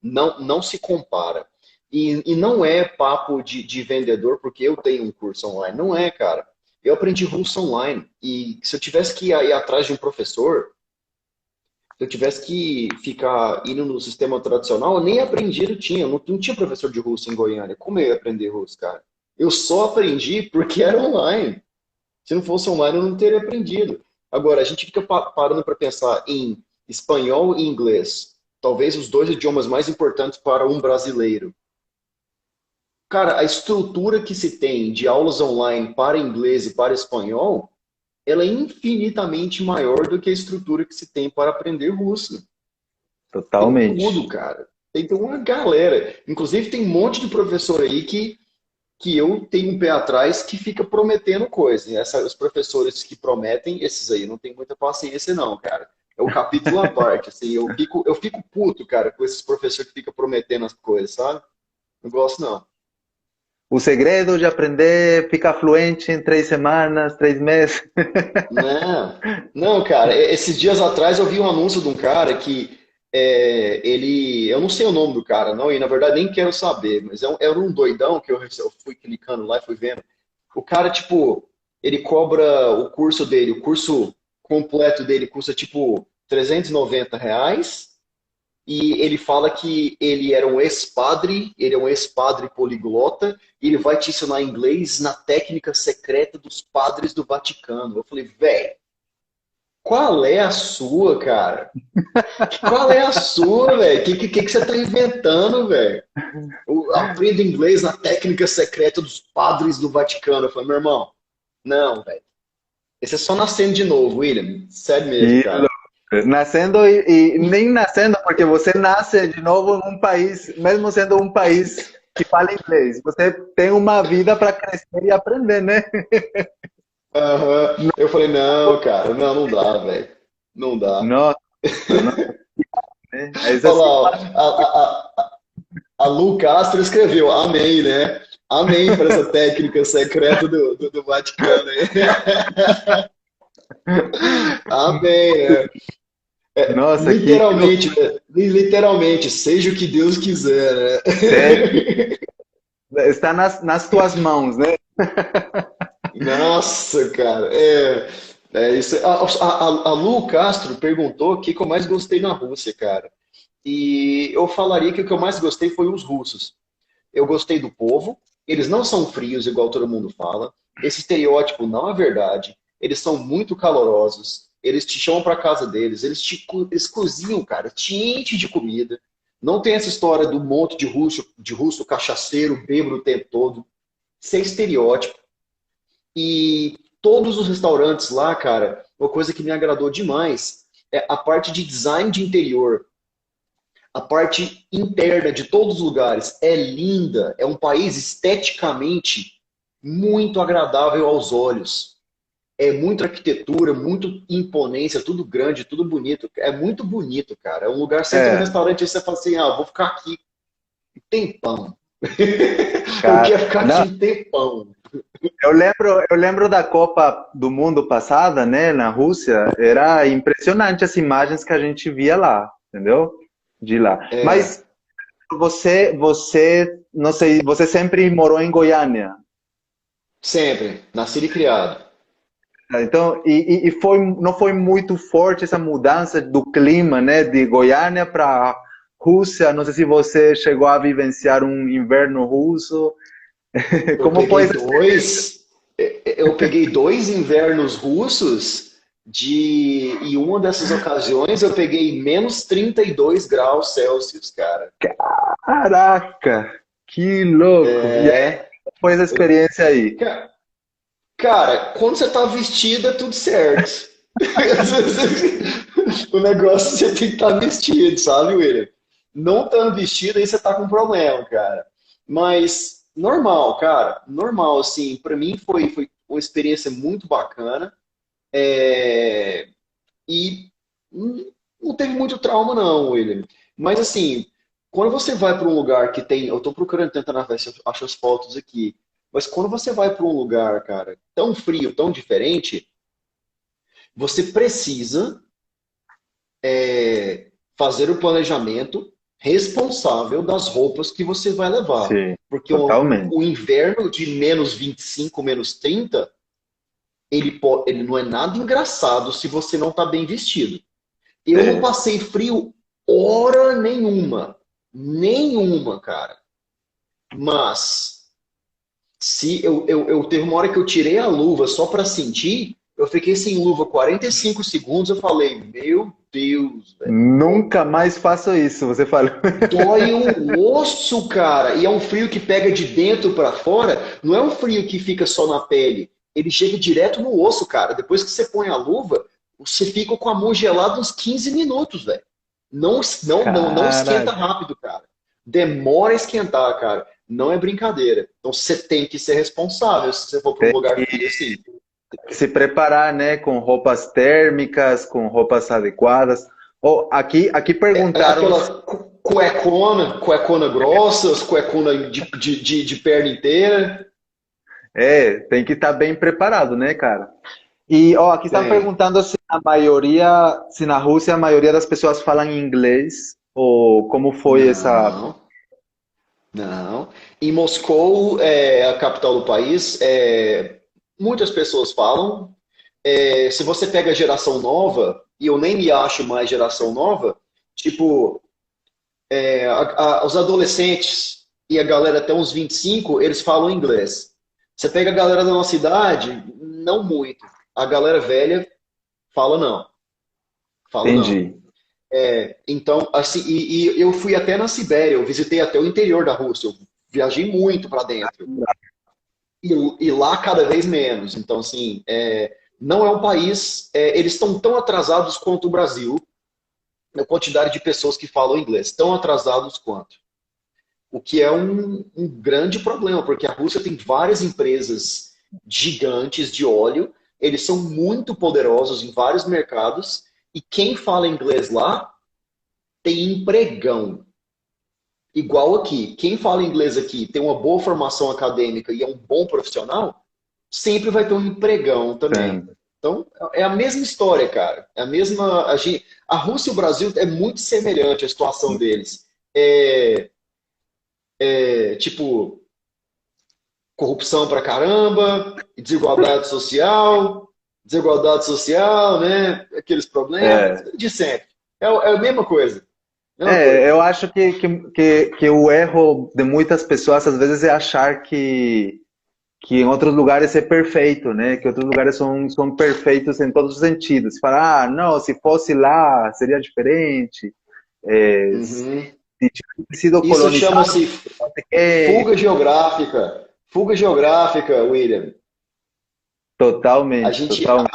não se compara. E não é papo de vendedor, porque eu tenho um curso online. Não é, cara. Eu aprendi russo online. E se eu tivesse que ir atrás de um professor, se eu tivesse que ficar indo no sistema tradicional, eu nem aprendido tinha. Não tinha professor de russo em Goiânia. Como eu ia aprender russo, cara? Eu só aprendi porque era online. Se não fosse online, eu não teria aprendido. Agora, a gente fica parando para pensar em espanhol e inglês. Talvez os dois idiomas mais importantes para um brasileiro. Cara, a estrutura que se tem de aulas online para inglês e para espanhol, ela é infinitamente maior do que a estrutura que se tem para aprender russo. Tem tudo, Totalmente. cara. Tem uma galera. Inclusive, tem um monte de professor aí que eu tenho um pé atrás que fica prometendo coisa. E os professores que prometem, esses aí não tem muita paciência, não, cara. É o capítulo à parte. Assim, eu fico puto, cara, com esses professores que ficam prometendo as coisas, sabe? Não gosto, não. O segredo de aprender ficar fluente em 3 semanas, 3 meses. Não, não, cara. Esses dias atrás eu vi um anúncio de um cara que eu não sei o nome do cara, não, e na verdade nem quero saber, mas era um doidão que eu fui clicando lá e fui vendo. O cara, tipo, ele cobra o curso dele, o curso completo dele custa tipo R$ 390. E ele fala que ele era um ex-padre, ele é um ex-padre poliglota, e ele vai te ensinar inglês na técnica secreta dos padres do Vaticano. Eu falei, velho, qual é a sua, cara? Qual é a sua, velho? O que você tá inventando, velho? Aprenda inglês na técnica secreta dos padres do Vaticano. Eu falei, meu irmão, não, velho. Esse é só nascendo de novo, William. Sério mesmo, Que cara. louco. Nascendo e nem nascendo, porque você nasce de novo em um país, mesmo sendo um país que fala inglês, você tem uma vida para crescer e aprender, né? Aham. Eu falei, não, cara, não dá, velho. Não dá. Nossa, nossa, né? Mas Olha lá, assim, ó, a Lu Castro escreveu, amém, né? Amém para essa técnica secreta do Vaticano aí. Amém, né? nossa, que Literalmente, loucura. né? Literalmente, seja o que Deus quiser, né? Sério, está nas tuas mãos, né? Nossa, cara, é isso. A Lu Castro perguntou o que eu mais gostei na Rússia, cara. E eu falaria que o que eu mais gostei foi os russos. Eu gostei do povo. Eles não são frios, igual todo mundo fala. Esse estereótipo não é verdade. Eles são muito calorosos. Eles te chamam para casa deles. Eles cozinham, cara. Te enche de comida. Não tem essa história do monte de russo cachaceiro, bêbado o tempo todo. Isso é estereótipo. E todos os restaurantes lá, cara, uma coisa que me agradou demais é a parte de design de interior. A parte interna de todos os lugares é linda, é um país esteticamente muito agradável aos olhos. É muita arquitetura, muito imponência, tudo grande, tudo bonito. É muito bonito, cara. É um lugar, você entra no É, restaurante e você fala assim, vou ficar aqui um tempão. Eu cara. quero ficar aqui Não, um tempão. eu lembro da Copa do Mundo passada, né, na Rússia, era impressionante as imagens que a gente via lá, entendeu? De lá. É, Mas não sei, você sempre morou em Goiânia. sempre, nascido e criado. Então, não foi muito forte essa mudança do clima, né, de Goiânia para Rússia. Não sei se você chegou a vivenciar um inverno russo. Eu Como foi peguei essa experiência? dois, eu peguei dois invernos russos e uma dessas ocasiões eu peguei menos 32 graus Celsius, cara. Caraca, que louco! E aí, É, como foi essa experiência aí? ca- cara, quando você tá vestido é tudo certo. O negócio você tem que estar vestido, sabe, William? Não estando vestido aí você tá com problema, cara. Mas normal, cara, normal, assim, pra mim foi uma experiência muito bacana. É, e não teve muito trauma, não, William. Mas assim, quando você vai para um lugar que tem. Eu estou procurando tentar ver se eu acho as fotos aqui. Mas quando você vai para um lugar, cara, tão frio, tão diferente, você precisa fazer o planejamento responsável das roupas que você vai levar. Sim, Porque totalmente. o inverno de menos 25, menos 30, ele não é nada engraçado se você não está bem vestido. Eu não É. passei frio hora nenhuma. Nenhuma, cara. Mas, se eu teve uma hora que eu tirei a luva só para sentir, eu fiquei sem luva 45 segundos, eu falei, meu Deus, velho. Nunca mais faço isso, você falou. Dói o osso, cara. E é um frio que pega de dentro para fora. Não é um frio que fica só na pele. Ele chega direto no osso, cara. Depois que você põe a luva, você fica com a mão gelada uns 15 minutos, velho. Não esquenta Caraca, rápido, cara. Demora a esquentar, cara. Não é brincadeira. Então você tem que ser responsável se você for para um tem lugar frio assim. que se preparar, né, com roupas térmicas, com roupas adequadas. Oh, aqui É perguntaram, aquela cuecona grossa, as cuecona de perna inteira. tem que estar bem preparado, né, cara? E, ó, aqui estão Tem. perguntando se na Rússia a maioria das pessoas falam inglês, ou como foi essa... Não, não. Em Moscou, a capital do país, muitas pessoas falam. Se você pega a geração nova, e eu nem me acho mais geração nova, tipo, os adolescentes e a galera até uns 25, eles falam inglês. Você pega a galera da nossa idade, não muito. A galera velha fala não. Fala não. Entendi. Então, assim, e eu fui até na Sibéria, eu visitei até o interior da Rússia, eu viajei muito para dentro. E lá cada vez menos. Então, assim, não é um país. Eles estão tão atrasados quanto o Brasil, na quantidade de pessoas que falam inglês, tão atrasados quanto. O que é um grande problema, porque a Rússia tem várias empresas gigantes de óleo, eles são muito poderosos em vários mercados, E quem fala inglês lá tem empregão. Igual aqui. Quem fala inglês aqui tem uma boa formação acadêmica e é um bom profissional, sempre vai ter um empregão também. Entendo. Então, é a mesma história, cara. É a mesma. A Rússia e o Brasil é muito semelhante a situação deles. É, tipo, corrupção pra caramba, desigualdade social, né? Aqueles problemas É, de sempre. É a mesma coisa. Mesma é, coisa. eu acho que o erro de muitas pessoas às vezes é achar que em outros lugares é perfeito, né? Que outros lugares são perfeitos em todos os sentidos. Falar, ah, não, se fosse lá seria diferente. Se Uhum. tivesse sido Isso colonizado, chama-se não sei o quê. fuga geográfica. Fuga geográfica, William. A Totalmente, gente totalmente.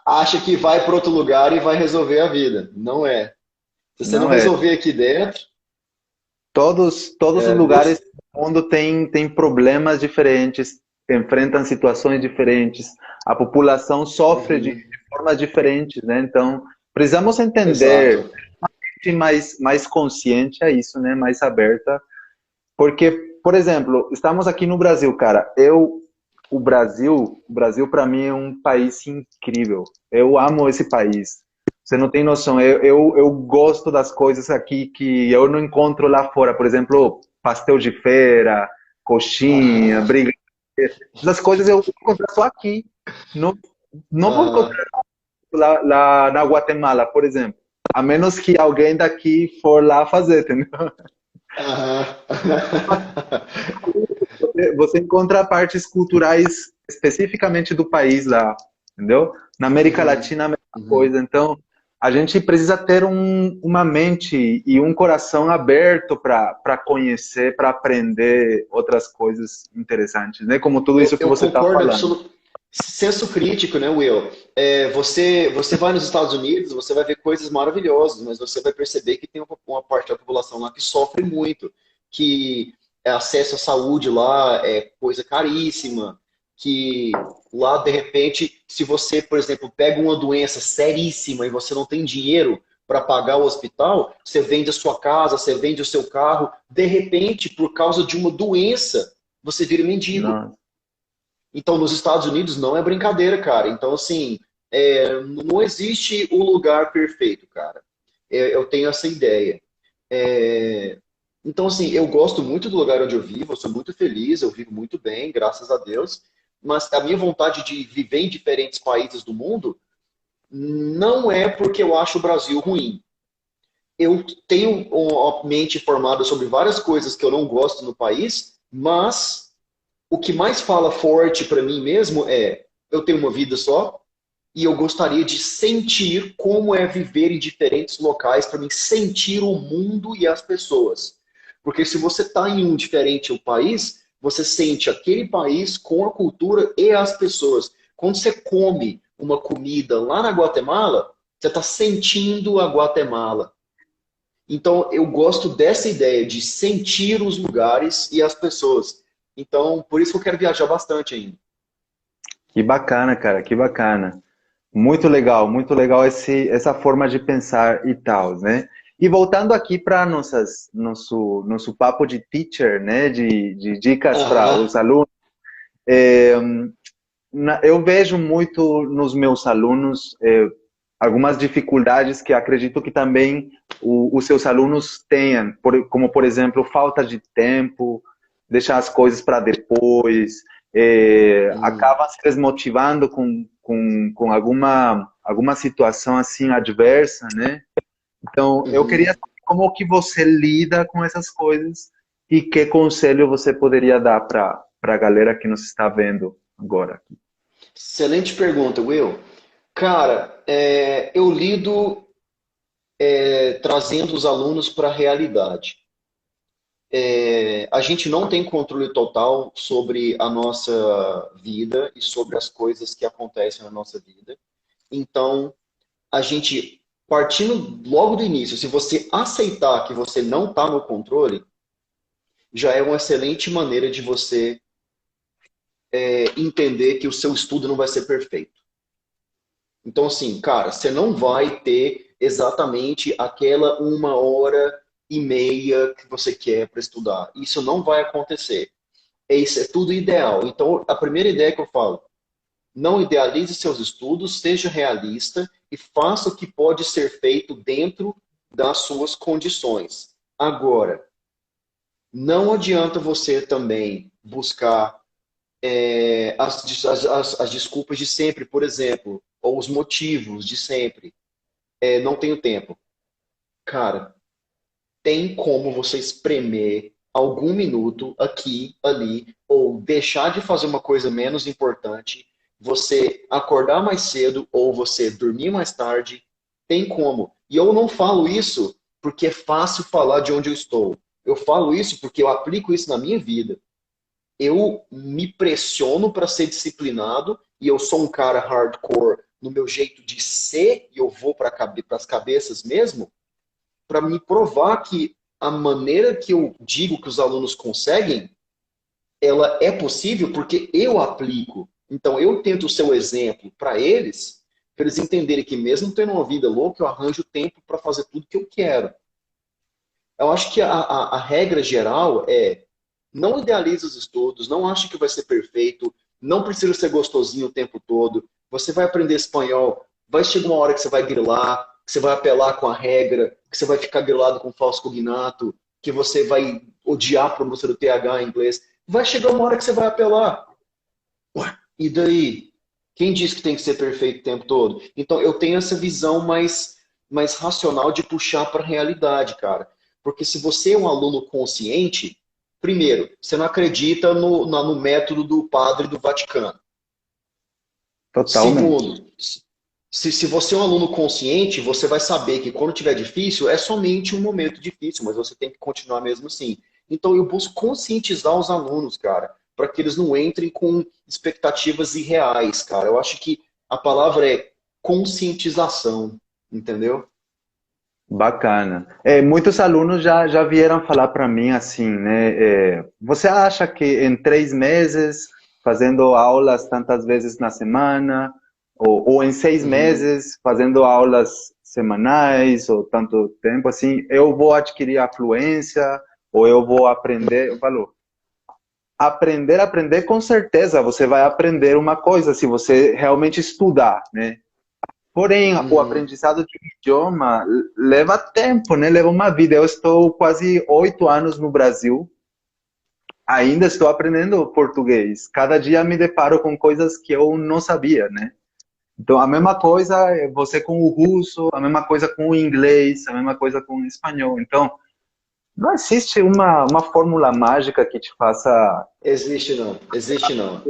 acha que vai para outro lugar e vai resolver a vida. Não é. Se você não Não é. resolver aqui dentro, Todos os lugares você. do mundo têm problemas diferentes, enfrentam situações diferentes, a população sofre de Uhum. formas diferentes, né? Então, precisamos entender, Exato. ser mais consciente a isso, né? Mais aberta, porque, por exemplo, estamos aqui no Brasil, cara. O Brasil para mim é um país incrível. Eu amo esse país. Você não tem noção. Eu gosto das coisas aqui que eu não encontro lá fora. Por exemplo, pastel de feira, coxinha, Aham. brigadeiro. Essas coisas eu vou encontrar só aqui. Não, não vou Aham. encontrar lá na Guatemala, por exemplo. A menos que alguém daqui for lá fazer, entendeu? Aham. Você encontra partes culturais especificamente do país lá, entendeu? Na América Uhum. Latina, a mesma Uhum. coisa. Então, a gente precisa ter uma mente e um coração aberto para conhecer, para aprender outras coisas interessantes, né? Como tudo isso que Eu você está concordo falando. absolutamente. Senso crítico, né, Will? Você vai nos Estados Unidos, você vai ver coisas maravilhosas, mas você vai perceber que tem uma parte da população lá que sofre muito, que acesso à saúde lá é coisa caríssima, que lá, de repente, se você, por exemplo, pega uma doença seríssima e você não tem dinheiro para pagar o hospital, você vende a sua casa, você vende o seu carro, de repente, por causa de uma doença, você vira mendigo. Não, Então, nos Estados Unidos não é brincadeira, cara. Então, assim, não existe o lugar perfeito, cara. Eu tenho essa ideia. É, então, assim, eu gosto muito do lugar onde eu vivo, eu sou muito feliz, eu vivo muito bem, graças a Deus. Mas a minha vontade de viver em diferentes países do mundo não é porque eu acho o Brasil ruim. Eu tenho uma mente formada sobre várias coisas que eu não gosto no país, mas o que mais fala forte para mim mesmo é: eu tenho uma vida só e eu gostaria de sentir como é viver em diferentes locais, para mim sentir o mundo e as pessoas. Porque se você está em um diferente o país, você sente aquele país com a cultura e as pessoas. Quando você come uma comida lá na Guatemala, você está sentindo a Guatemala. Então, eu gosto dessa ideia de sentir os lugares e as pessoas. Então, por isso que eu quero viajar bastante ainda. que bacana, cara, que bacana. Muito legal essa forma de pensar e tal, né? E voltando aqui para nosso papo de teacher, né? De dicas para Aham. os alunos. É, eu vejo muito nos meus alunos algumas dificuldades que acredito que também os seus alunos tenham, como por exemplo falta de tempo, deixar as coisas para depois, Uhum. acaba se desmotivando com alguma situação assim adversa, né? Então eu queria Uhum. saber como que você lida com essas coisas e que conselho você poderia dar para a galera que nos está vendo agora. Excelente pergunta, Will. Cara, eu lido trazendo os alunos para a realidade. A gente não tem controle total sobre a nossa vida e sobre as coisas que acontecem na nossa vida. Então, a gente, partindo logo do início, se você aceitar que você não está no controle, já é uma excelente maneira de você entender que o seu estudo não vai ser perfeito. Então, assim, cara, você não vai ter. exatamente aquela 1 hora e meia que você quer para estudar. Isso não vai acontecer. Isso é tudo ideal. Então, a primeira ideia que eu falo, não idealize seus estudos, seja realista e faça o que pode ser feito dentro das suas condições. Agora, não adianta você também buscar as desculpas de sempre, por exemplo, ou os motivos de sempre. Não tenho tempo. Cara, tem como você espremer algum minuto aqui, ali, ou deixar de fazer uma coisa menos importante, você acordar mais cedo ou você dormir mais tarde, tem como. E eu não falo isso porque é fácil falar de onde eu estou. Eu falo isso porque eu aplico isso na minha vida. Eu me pressiono para ser disciplinado e eu sou um cara hardcore no meu jeito de ser e eu vou para as cabeças mesmo para me provar que a maneira que eu digo que os alunos conseguem, ela é possível porque eu aplico. Então, eu tento ser o exemplo para eles entenderem que mesmo tendo uma vida louca, eu arranjo tempo para fazer tudo que eu quero. Eu acho que a regra geral é não idealize os estudos, não ache que vai ser perfeito, não precisa ser gostosinho o tempo todo. Você vai aprender espanhol, vai chegar uma hora que você vai grilar, que você vai apelar com a regra, que você vai ficar grilado com falso cognato, que você vai odiar a pronúncia do TH em inglês. Vai chegar uma hora que você vai apelar. Ué, e daí? Quem disse que tem que ser perfeito o tempo todo? Então, eu tenho essa visão mais racional de puxar para a realidade, cara. Porque se você é um aluno consciente, primeiro, você não acredita no método do padre do Vaticano. Totalmente. Segundo, se você é um aluno consciente, você vai saber que quando tiver difícil, é somente um momento difícil, mas você tem que continuar mesmo assim. Então eu busco conscientizar os alunos, cara, para que eles não entrem com expectativas irreais, cara. Eu acho que a palavra é conscientização, entendeu? Bacana. Muitos alunos já vieram falar para mim assim, né? Você acha que em 3 meses, fazendo aulas tantas vezes na semana, ou em seis Uhum. meses, fazendo aulas semanais, ou tanto tempo assim, eu vou adquirir a fluência, ou eu vou aprender? Eu falo, aprender com certeza, você vai aprender uma coisa se você realmente estudar, né? Porém, o Uhum. aprendizado de um idioma leva tempo, né? Leva uma vida. Eu estou quase 8 anos no Brasil, ainda estou aprendendo português. Cada dia me deparo com coisas que eu não sabia, né? Então, a mesma coisa é você com o russo, a mesma coisa com o inglês, a mesma coisa com o espanhol. Então, não existe uma fórmula mágica que te faça. Existe não, existe não.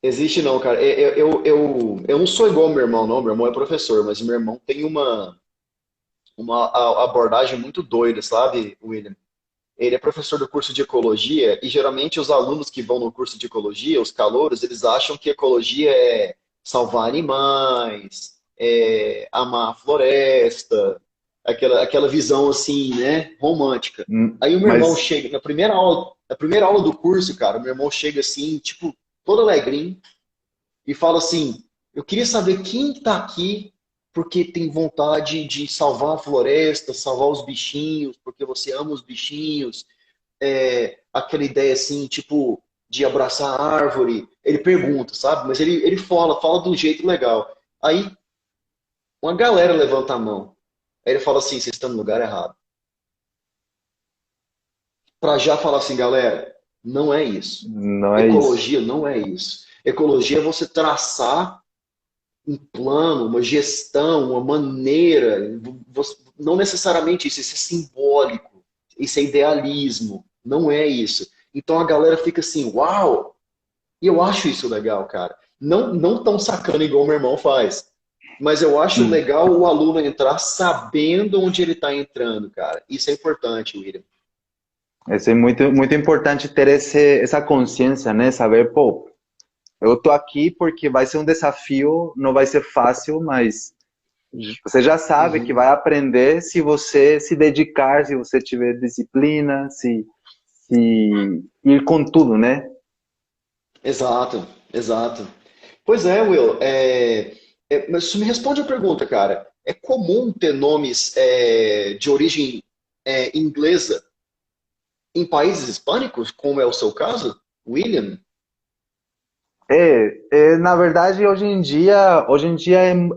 Existe não, cara. Eu não sou igual ao meu irmão, não. Meu irmão é professor, mas meu irmão tem uma abordagem muito doida, sabe, William? Ele é professor do curso de ecologia e geralmente os alunos que vão no curso de ecologia, os calouros, eles acham que ecologia é salvar animais, amar a floresta, aquela visão assim, né, romântica. Aí o meu irmão Mas chega, na primeira aula do curso, cara, o meu irmão chega assim, tipo, todo alegrinho, e fala assim: eu queria saber quem está aqui porque tem vontade de salvar a floresta, salvar os bichinhos, porque você ama os bichinhos. Aquela ideia assim, tipo, de abraçar a árvore. Ele pergunta, sabe? Mas ele fala de um jeito legal. Aí uma galera levanta a mão. Aí ele fala assim: vocês estão no lugar errado. Para já falar assim, galera, não é isso. não é isso. Ecologia não é isso. Ecologia é você traçar um plano, uma gestão, uma maneira. Não necessariamente isso, isso é simbólico, isso é idealismo, não é isso. Então a galera fica assim, uau! E eu acho isso legal, cara. Não tão sacana igual o meu irmão faz. Mas eu acho Hum. legal o aluno entrar sabendo onde ele está entrando, cara. Isso é importante, William. Isso é muito importante ter essa consciência, né? Saber, pô, eu tô aqui porque vai ser um desafio, não vai ser fácil, mas você já sabe que vai Uhum. aprender se você se dedicar, se você tiver disciplina, se ir com tudo, né? Exato, exato. Pois é, Will. Mas isso me responde a pergunta, cara. É comum ter nomes de origem inglesa em países hispânicos, como é o seu caso? William? Na verdade, hoje em dia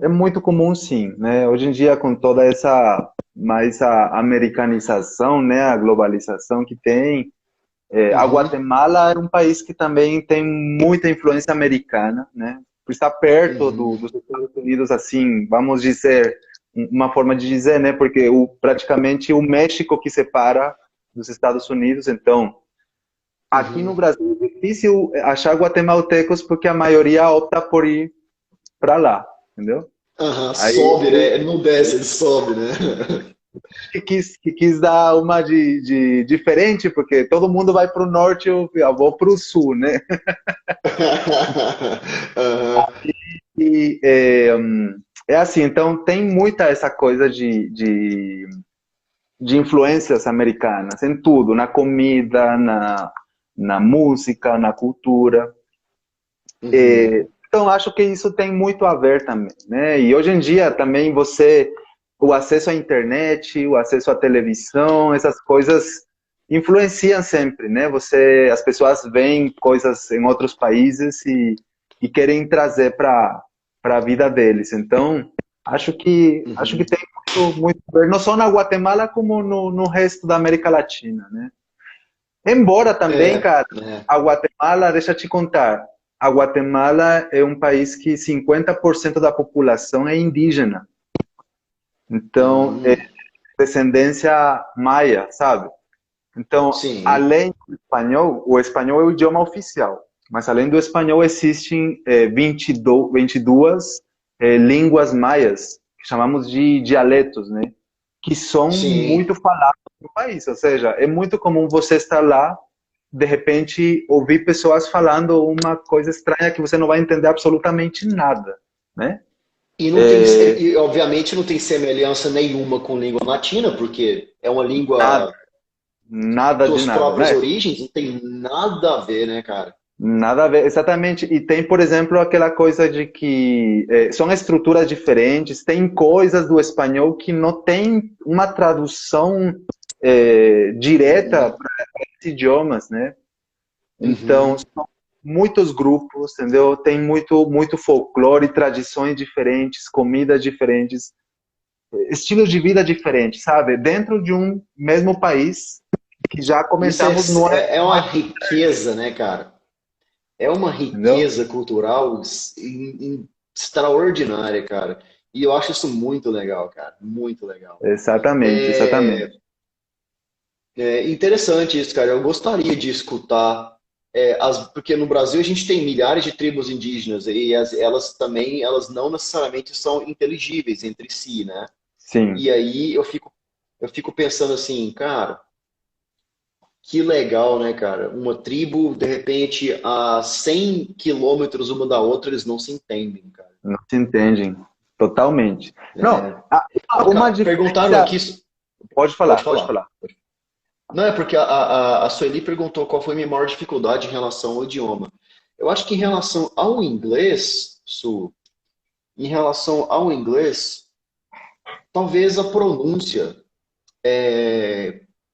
é muito comum, sim, né? Hoje em dia, com toda essa mais a americanização, né, a globalização que tem, a Uhum, Guatemala é um país que também tem muita influência americana, né? Por estar perto uhum, dos Estados Unidos, assim, vamos dizer, uma forma de dizer, né? Porque praticamente o México que separa dos Estados Unidos, então aqui no uhum. Brasil é difícil achar guatemaltecos porque a maioria opta por ir para lá, entendeu? Aham, Aí sobe, né? Ele não desce, ele sobe, né? que quis dar uma de diferente, porque todo mundo vai para o norte, eu vou para o sul, né? Aham, E é assim, então tem muita essa coisa de influências americanas em tudo, na comida, na música, na cultura. uhum. Então, acho que isso tem muito a ver também, né? E hoje em dia também o acesso à internet, o acesso à televisão, essas coisas influenciam sempre, né? As pessoas veem coisas em outros países e querem trazer para a vida deles. Então, acho que Uhum. tem muito a ver, não só na Guatemala como no resto da América Latina, né? Embora também, É, cara, é. a Guatemala, deixa eu te contar, a Guatemala é um país que 50% da população é indígena. Então, é Hum, descendência maia, sabe? Então, sim, além do espanhol, o espanhol é o idioma oficial, mas além do espanhol existem 22 línguas maias, que chamamos de dialetos, né? Que são sim. muito falados no país. Ou seja, é muito comum você estar lá, de repente, ouvir pessoas falando uma coisa estranha que você não vai entender absolutamente nada, né? E não tem, e, obviamente não tem semelhança nenhuma com língua latina, porque é uma Nada, língua nada de suas nada, próprias né? origens, não tem nada a ver, né, cara? Nada a ver, exatamente. E tem, por exemplo, aquela coisa de que são estruturas diferentes, tem coisas do espanhol que não tem uma tradução direta Uhum, para esses idiomas, né? Então, uhum. são muitos grupos, entendeu? Tem muito folclore, tradições diferentes, comidas diferentes, estilos de vida diferentes, sabe? Dentro de um mesmo país que já Isso comentamos não é, é não uma é, riqueza, né, cara? É uma entendeu? riqueza cultural extraordinária, cara. E eu acho isso muito legal, cara. Muito legal. Exatamente, É, exatamente. é interessante isso, cara. Eu gostaria de escutar, porque no Brasil a gente tem milhares de tribos indígenas e elas também, elas não necessariamente são inteligíveis entre si, né? Sim. E aí eu fico pensando assim, cara, que legal, né, cara? Uma tribo, de repente, a 100 quilômetros uma da outra, eles não se entendem, cara. Não se entendem totalmente. Não, É. uma Ô, uma cara, perguntaram diferença. aqui. Pode Pode falar, pode falar. falar. Não, é porque a Sueli perguntou qual foi a minha maior dificuldade em relação ao idioma. Eu acho que em relação ao inglês, em relação ao inglês, talvez a pronúncia.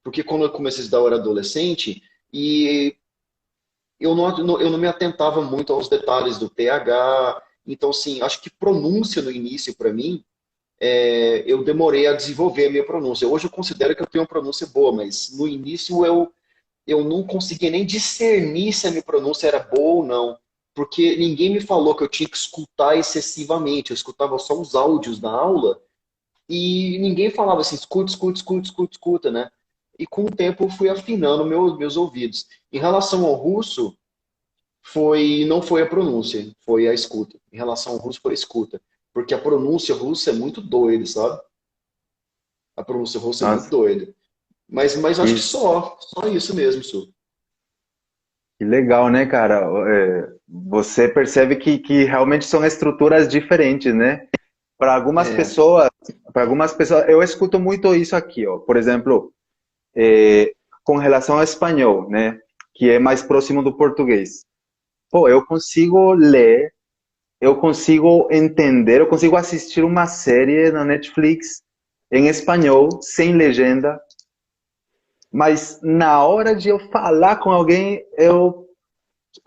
Porque quando eu comecei a estudar, eu era adolescente e eu não me atentava muito aos detalhes do TH. Então, assim, acho que pronúncia no início, para mim, eu demorei a desenvolver a minha pronúncia. Hoje eu considero que eu tenho uma pronúncia boa, mas no início eu não conseguia nem discernir se a minha pronúncia era boa ou não, porque ninguém me falou que eu tinha que escutar excessivamente. Eu escutava só os áudios da aula e ninguém falava assim, escuta, escuta, escuta, escuta, escuta, né? E com o tempo eu fui afinando meus ouvidos. Em relação ao russo, não foi a pronúncia, foi a escuta. Em relação ao russo, foi a escuta. Porque a pronúncia russa é muito doida, sabe? A pronúncia russa é muito Nossa, doida. Mas acho que que, só isso mesmo, Su. que legal, né, cara? Você percebe que realmente são estruturas diferentes, né? Para algumas É, pessoas, para algumas pessoas, eu escuto muito isso aqui, ó. Por exemplo, com relação ao espanhol, né? Que é mais próximo do português. Pô, eu consigo ler eu consigo entender, eu consigo assistir uma série na Netflix em espanhol, sem legenda, mas na hora de eu falar com alguém, eu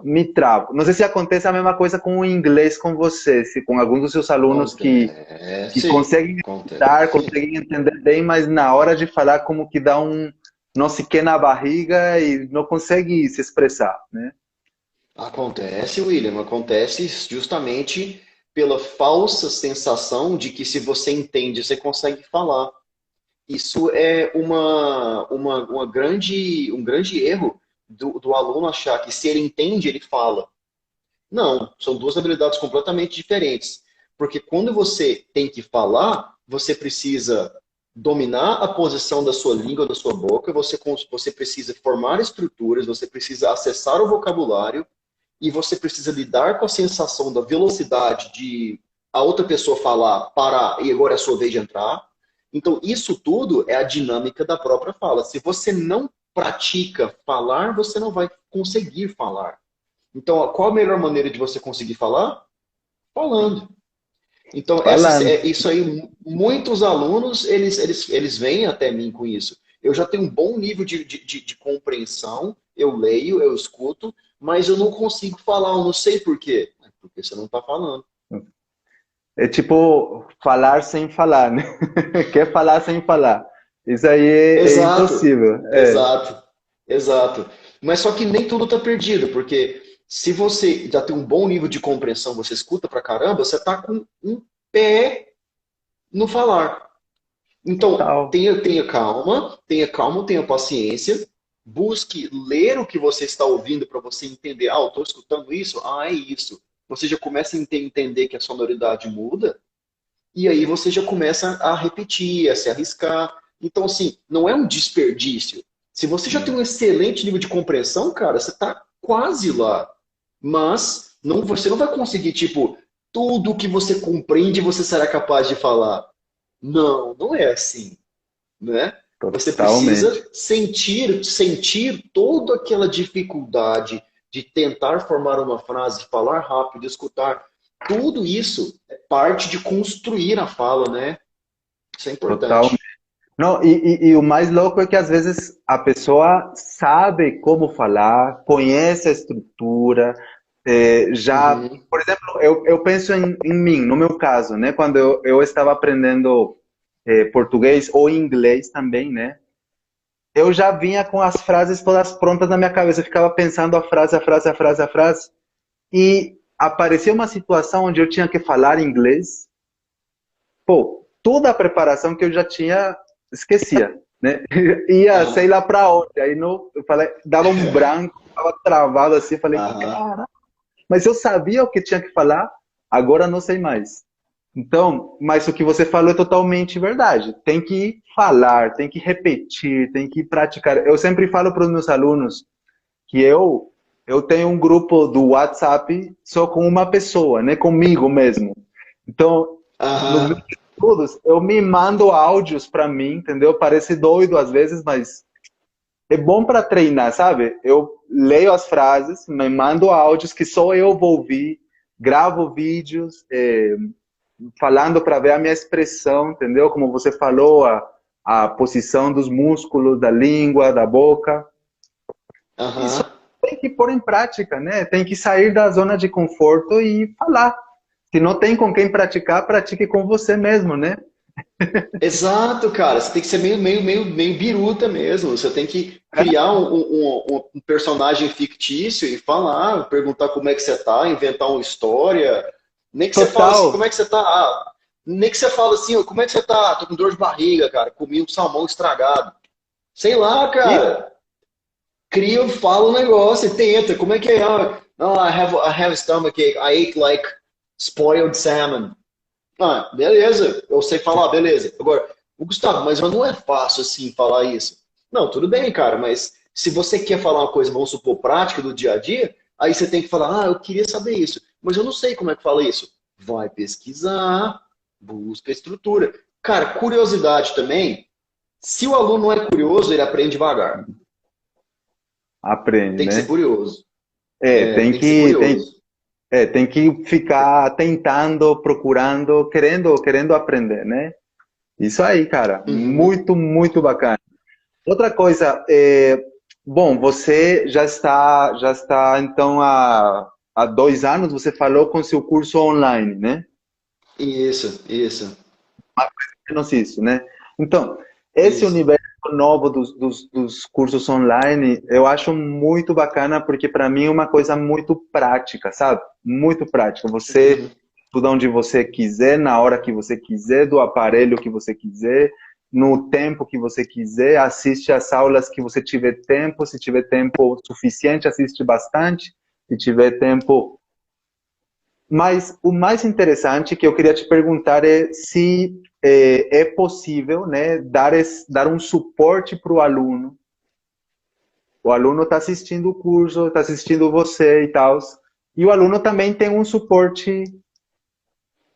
me travo. Não sei se acontece a mesma coisa com o inglês com você, se com alguns dos seus alunos que Acontece, conseguem escutar, acontece. conseguem entender bem, mas na hora de falar como que dá um não se quer na barriga e não consegue se expressar, né? Acontece, William, acontece justamente pela falsa sensação de que se você entende, você consegue falar. Isso é um grande erro do aluno achar que se ele entende, ele fala. Não, são duas habilidades completamente diferentes. Porque quando você tem que falar, você precisa dominar a posição da sua língua, da sua boca, você precisa formar estruturas, você precisa acessar o vocabulário e você precisa lidar com a sensação da velocidade de a outra pessoa falar, parar e agora é a sua vez de entrar. Então, isso tudo é a dinâmica da própria fala. Se você não pratica falar, você não vai conseguir falar. Então, qual a melhor maneira de você conseguir falar? Falando. Então, Falando. isso aí, muitos alunos, eles vêm até mim com isso. Eu já tenho um bom nível de compreensão, eu leio, eu escuto, mas eu não consigo falar, eu não sei por quê. É porque você não está falando. É tipo falar sem falar, né? Quer falar sem falar. Isso aí é Exato, impossível. É, exato, exato. Mas só que nem tudo está perdido, porque se você já tem um bom nível de compreensão, você escuta pra caramba, você está com um pé no falar. Então, total. tenha calma, tenha paciência, busque ler o que você está ouvindo para você entender. Ah, eu estou escutando isso? Ah, é isso. Você já começa a entender que a sonoridade muda, e aí você já começa a repetir, a se arriscar. Então, assim, não é um desperdício. Se você já tem um excelente nível de compreensão, cara, você está quase lá. Mas você não vai conseguir, tipo, tudo que você compreende você será capaz de falar. Não, não é assim, né? Você Totalmente. precisa sentir toda aquela dificuldade de tentar formar uma frase, falar rápido, escutar. Tudo isso é parte de construir a fala, né? Isso é Totalmente. importante. Não, e o mais louco é que às vezes a pessoa sabe como falar, conhece a estrutura, já, Uhum. por exemplo, eu penso em mim, no meu caso, né? Quando eu estava aprendendo português ou inglês também, né? Eu já vinha com as frases todas prontas na minha cabeça, eu ficava pensando a frase, a frase, a frase, a frase, e aparecia uma situação onde eu tinha que falar inglês, pô, toda a preparação que eu já tinha, esquecia, né? Ia, sei Aham. lá para onde. Aí no, eu falei, dava um branco, tava travado assim, falei, Aham. cara, mas eu sabia o que tinha que falar, agora não sei mais. Então, mas o que você falou é totalmente verdade. Tem que falar, tem que repetir, tem que praticar. Eu sempre falo para os meus alunos que eu tenho um grupo do WhatsApp só com uma pessoa, né, comigo mesmo. Então, nos meus Aham. estudos, eu me mando áudios para mim, entendeu? Parece doido às vezes, mas é bom para treinar, sabe? Eu leio as frases, me mando áudios que só eu vou ouvir, gravo vídeos, falando para ver a minha expressão, entendeu? Como você falou, a posição dos músculos, da língua, da boca. Isso Aham. tem que pôr em prática, né? Tem que sair da zona de conforto e falar. Se não tem com quem praticar, pratique com você mesmo, né? Exato, cara. Você tem que ser meio biruta mesmo. Você tem que criar um personagem fictício e falar, perguntar como é que você tá, inventar uma história. Nem que você fala assim, como Total. é que você tá? Ah, nem que você fala assim, "Ô, como é que você tá? Tô com dor de barriga, cara. Comi um salmão estragado. Sei lá, E cara. Cria, fala o negócio e tenta. Como é que é? Ah, oh, I have a stomachache. I ate like spoiled salmon. Ah, beleza, eu sei falar, beleza. Agora, o Gustavo, mas não é fácil assim falar isso. Não, tudo bem, cara, mas se você quer falar uma coisa, vamos supor, prática do dia a dia, aí você tem que falar, ah, eu queria saber isso, mas eu não sei como é que fala isso. Vai pesquisar, busca a estrutura. Cara, curiosidade também, se o aluno não é curioso, ele aprende devagar. aprende, Tem que ser né? curioso. É, É, tem que ser curioso. tem que ficar tentando, procurando, querendo aprender, né? Isso aí, cara. Uhum. Muito, muito bacana. Outra coisa, bom, você já está então há 2 anos, você falou com seu curso online, né? Isso, Menos isso, né? Então, esse isso. universo novo dos cursos online, eu acho muito bacana, porque para mim é uma coisa muito prática, sabe? Muito prática. Você Uhum. estuda onde você quiser, na hora que você quiser, do aparelho que você quiser, no tempo que você quiser, assiste às aulas que você tiver tempo, se tiver tempo suficiente, assiste bastante, se tiver tempo. Mas o mais interessante que eu queria te perguntar é se é possível, né, dar um suporte para o aluno. O aluno está assistindo o curso, está assistindo você e tal, e o aluno também tem um suporte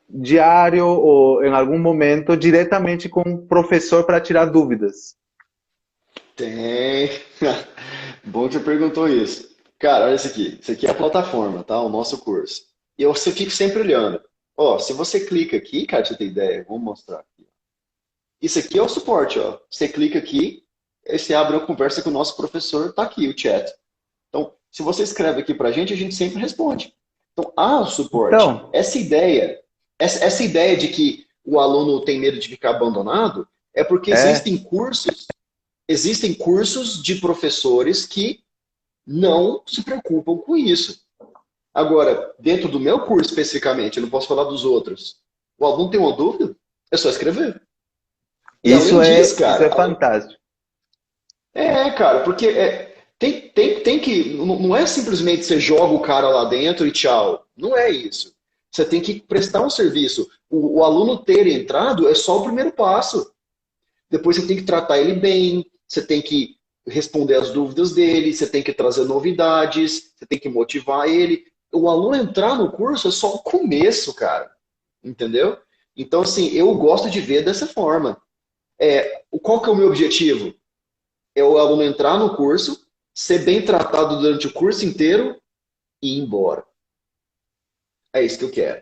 diário ou em algum momento diretamente com o professor para tirar dúvidas. Tem. Bom que você perguntou isso. Cara, olha isso aqui. Isso aqui é a plataforma, tá? O nosso curso. E você fica sempre olhando. Ó, se você clica aqui, cara, pra você ter ideia, vamos mostrar aqui. Isso aqui é o suporte, ó. Você clica aqui, aí você abre uma conversa com o nosso professor, tá aqui o chat. Então, se você escreve aqui pra gente, a gente sempre responde. Então, há o suporte. Então, Essa ideia de que o aluno tem medo de ficar abandonado, é porque é, existem cursos de professores que não se preocupam com isso. Agora, dentro do meu curso especificamente, eu não posso falar dos outros. O aluno tem uma dúvida? É só escrever. E além disso, isso cara, é fantástico. cara, porque tem que. Não é simplesmente você joga o cara lá dentro e tchau. Não é isso. Você tem que prestar um serviço. O aluno ter entrado é só o primeiro passo. Depois você tem que tratar ele bem, você tem que responder as dúvidas dele, você tem que trazer novidades, você tem que motivar ele. O aluno entrar no curso é só o começo, cara. Entendeu? Então, assim, eu gosto de ver dessa forma. Qual que é o meu objetivo? É o aluno entrar no curso, ser bem tratado durante o curso inteiro e ir embora. É isso que eu quero.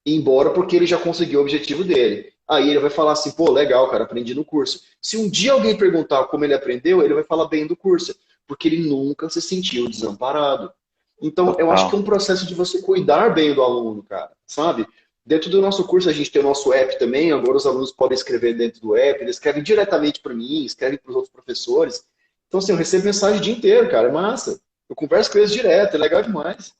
Ir embora porque ele já conseguiu o objetivo dele. Aí ele vai falar assim, pô, legal, cara, aprendi no curso. Se um dia alguém perguntar como ele aprendeu, ele vai falar bem do curso, porque ele nunca se sentiu desamparado. Então, eu acho que é um Total. processo de você cuidar bem do aluno, cara, sabe? Dentro do nosso curso, a gente tem o nosso app também. Agora, os alunos podem escrever dentro do app, eles escrevem diretamente para mim, escrevem para os outros professores. Então, assim, eu recebo mensagem o dia inteiro, cara, é massa. Eu converso com eles direto, é legal demais.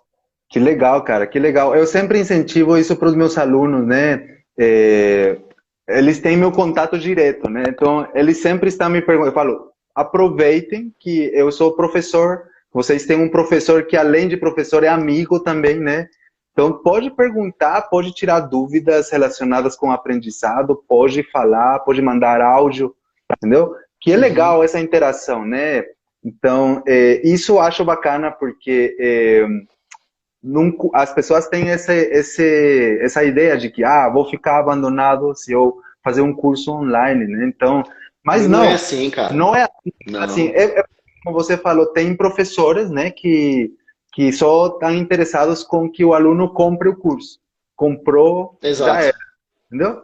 Que legal, cara, que legal. Eu sempre incentivo isso para os meus alunos, né? É, eles têm meu contato direto, né? Então, eles sempre estão me perguntando. Eu falo, aproveitem que eu sou professor, vocês têm um professor que, além de professor, é amigo também, né? Então, pode perguntar, pode tirar dúvidas relacionadas com o aprendizado, pode falar, pode mandar áudio, entendeu? Que é Uhum. legal essa interação, né? Então, isso eu acho bacana porque as pessoas têm essa ideia de que vou ficar abandonado se eu fazer um curso online, né? Então, mas Mas não é não, assim, cara. não é assim. Não. Como você falou, tem professores, né, que só estão interessados com que o aluno compre o curso. Comprou, já Exato. era, entendeu?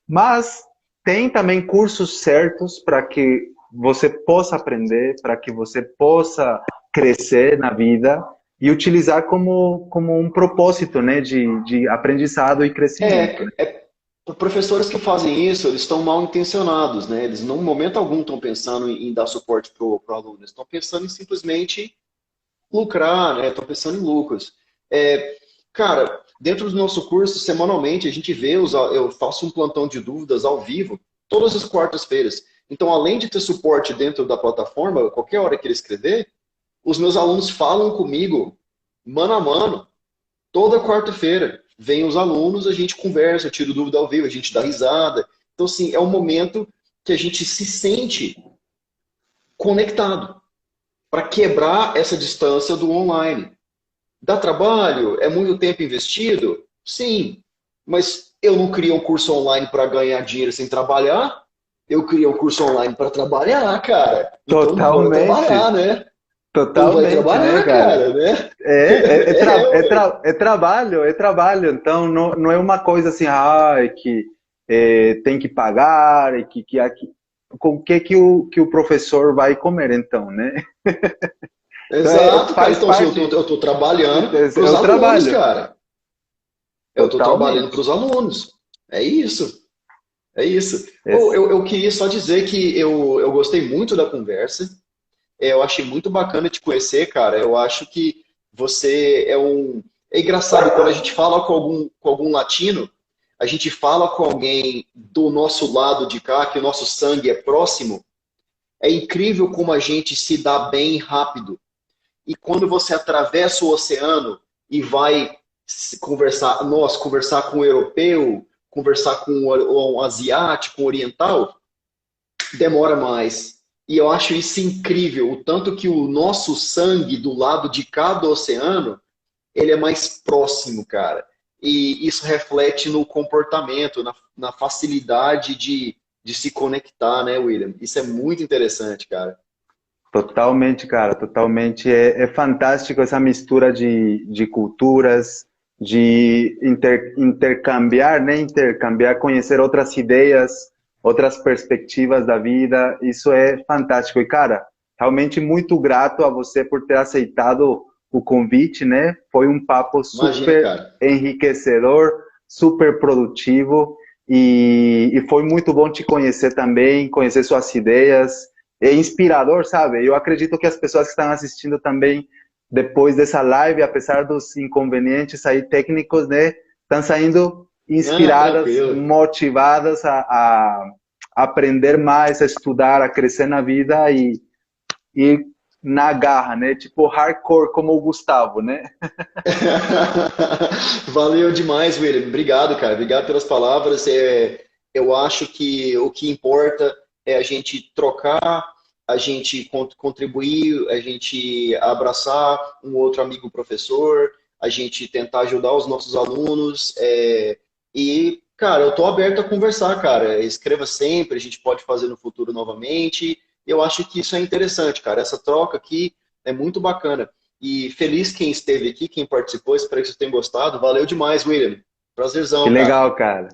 Mas tem também cursos certos para que você possa aprender, para que você possa crescer na vida e utilizar como um propósito, né, de aprendizado e crescimento, né? Professores que fazem isso, eles estão mal intencionados, né? Eles, em momento algum, estão pensando em dar suporte para o aluno. Eles estão pensando em simplesmente lucrar, né? Estão pensando em lucros. É, cara, dentro do nosso curso, semanalmente, a gente vê, eu faço um plantão de dúvidas ao vivo, todas as quartas-feiras. Então, além de ter suporte dentro da plataforma, qualquer hora que ele escrever, os meus alunos falam comigo, mano a mano, toda quarta-feira. Vem os alunos, a gente conversa, eu tiro dúvida ao vivo, a gente dá risada. Então, assim, é um momento que a gente se sente conectado para quebrar essa distância do online. Dá trabalho? É muito tempo investido? Sim. Mas eu não criei um curso online para ganhar dinheiro sem trabalhar. Eu criei um curso online para trabalhar, cara. Então bora Totalmente, trabalhar, né? Então vai Totalmente, né, trabalhar, cara? cara, né? É trabalho, é trabalho. Então, não é uma coisa assim, que tem que pagar, com o que que o professor vai comer, então, né? Então, Exato, cara. faz Então, se parte, eu tô trabalhando para é os o alunos, trabalho, cara. Eu tô trabalhando para totalmente. os alunos. É isso. É isso. Ou Esse- eu queria só dizer que eu gostei muito da conversa. Eu achei muito bacana te conhecer, cara. Eu acho que você é um. É engraçado quando a gente fala com algum latino, a gente fala com alguém do nosso lado de cá, que o nosso sangue é próximo. É incrível como a gente se dá bem rápido. E quando você atravessa o oceano e vai conversar com o europeu, conversar com o asiático, o oriental, demora mais. E eu acho isso incrível, o tanto que o nosso sangue do lado de cada oceano, ele é mais próximo, cara. E isso reflete no comportamento, na facilidade de se conectar, né, William? Isso é muito interessante, cara. Totalmente, cara, totalmente. É fantástico essa mistura de culturas, de intercambiar, né? Intercambiar, conhecer outras ideias, outras perspectivas da vida. Isso é fantástico. E, cara, realmente muito grato a você por ter aceitado o convite, né? Foi um papo Imagina, super cara. enriquecedor, super produtivo. E foi muito bom te conhecer também, conhecer suas ideias, é inspirador, sabe? Eu acredito que as pessoas que estão assistindo também, depois dessa live, apesar dos inconvenientes aí técnicos, né, estão saindo Não, inspiradas, tranquilo. motivadas a aprender mais, a estudar, a crescer na vida e na garra, né? Tipo hardcore como o Gustavo, né? Valeu demais, William. Obrigado, cara. Obrigado pelas palavras. Eu acho que o que importa é a gente trocar, a gente contribuir, a gente abraçar um outro amigo professor, a gente tentar ajudar os nossos alunos. E, cara, eu tô aberto a conversar, cara. Escreva sempre, a gente pode fazer no futuro novamente. Eu acho que isso é interessante, cara. Essa troca aqui é muito bacana. E feliz quem esteve aqui, quem participou, espero que vocês tenham gostado. Valeu demais, William. Que Prazerzão, cara. legal, cara.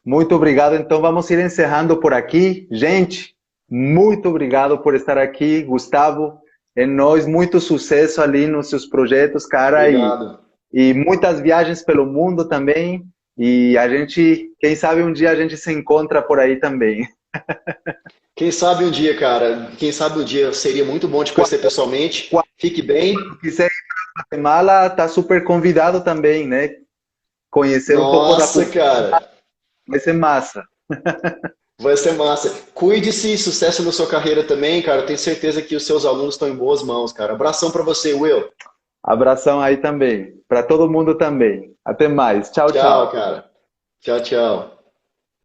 Muito obrigado. Então vamos ir encerrando por aqui. Gente, muito obrigado por estar aqui, Gustavo. É nóis, muito sucesso ali nos seus projetos, cara, Obrigado. e muitas viagens pelo mundo também. E a gente, quem sabe um dia a gente se encontra por aí também. Quem sabe um dia, cara, quem sabe um dia seria muito bom te conhecer pessoalmente. Quando Fique bem. quiser ir para Guatemala, tá super convidado também, né? Conhecer um pouco da Nossa, cultura cara, vai ser massa. vai ser massa. Cuide-se, sucesso na sua carreira também, cara. Tenho certeza que os seus alunos estão em boas mãos, cara. Abração pra você, Will. Abração aí também, para todo mundo também. Até mais. Tchau, Tchau, tchau. cara. Tchau, tchau.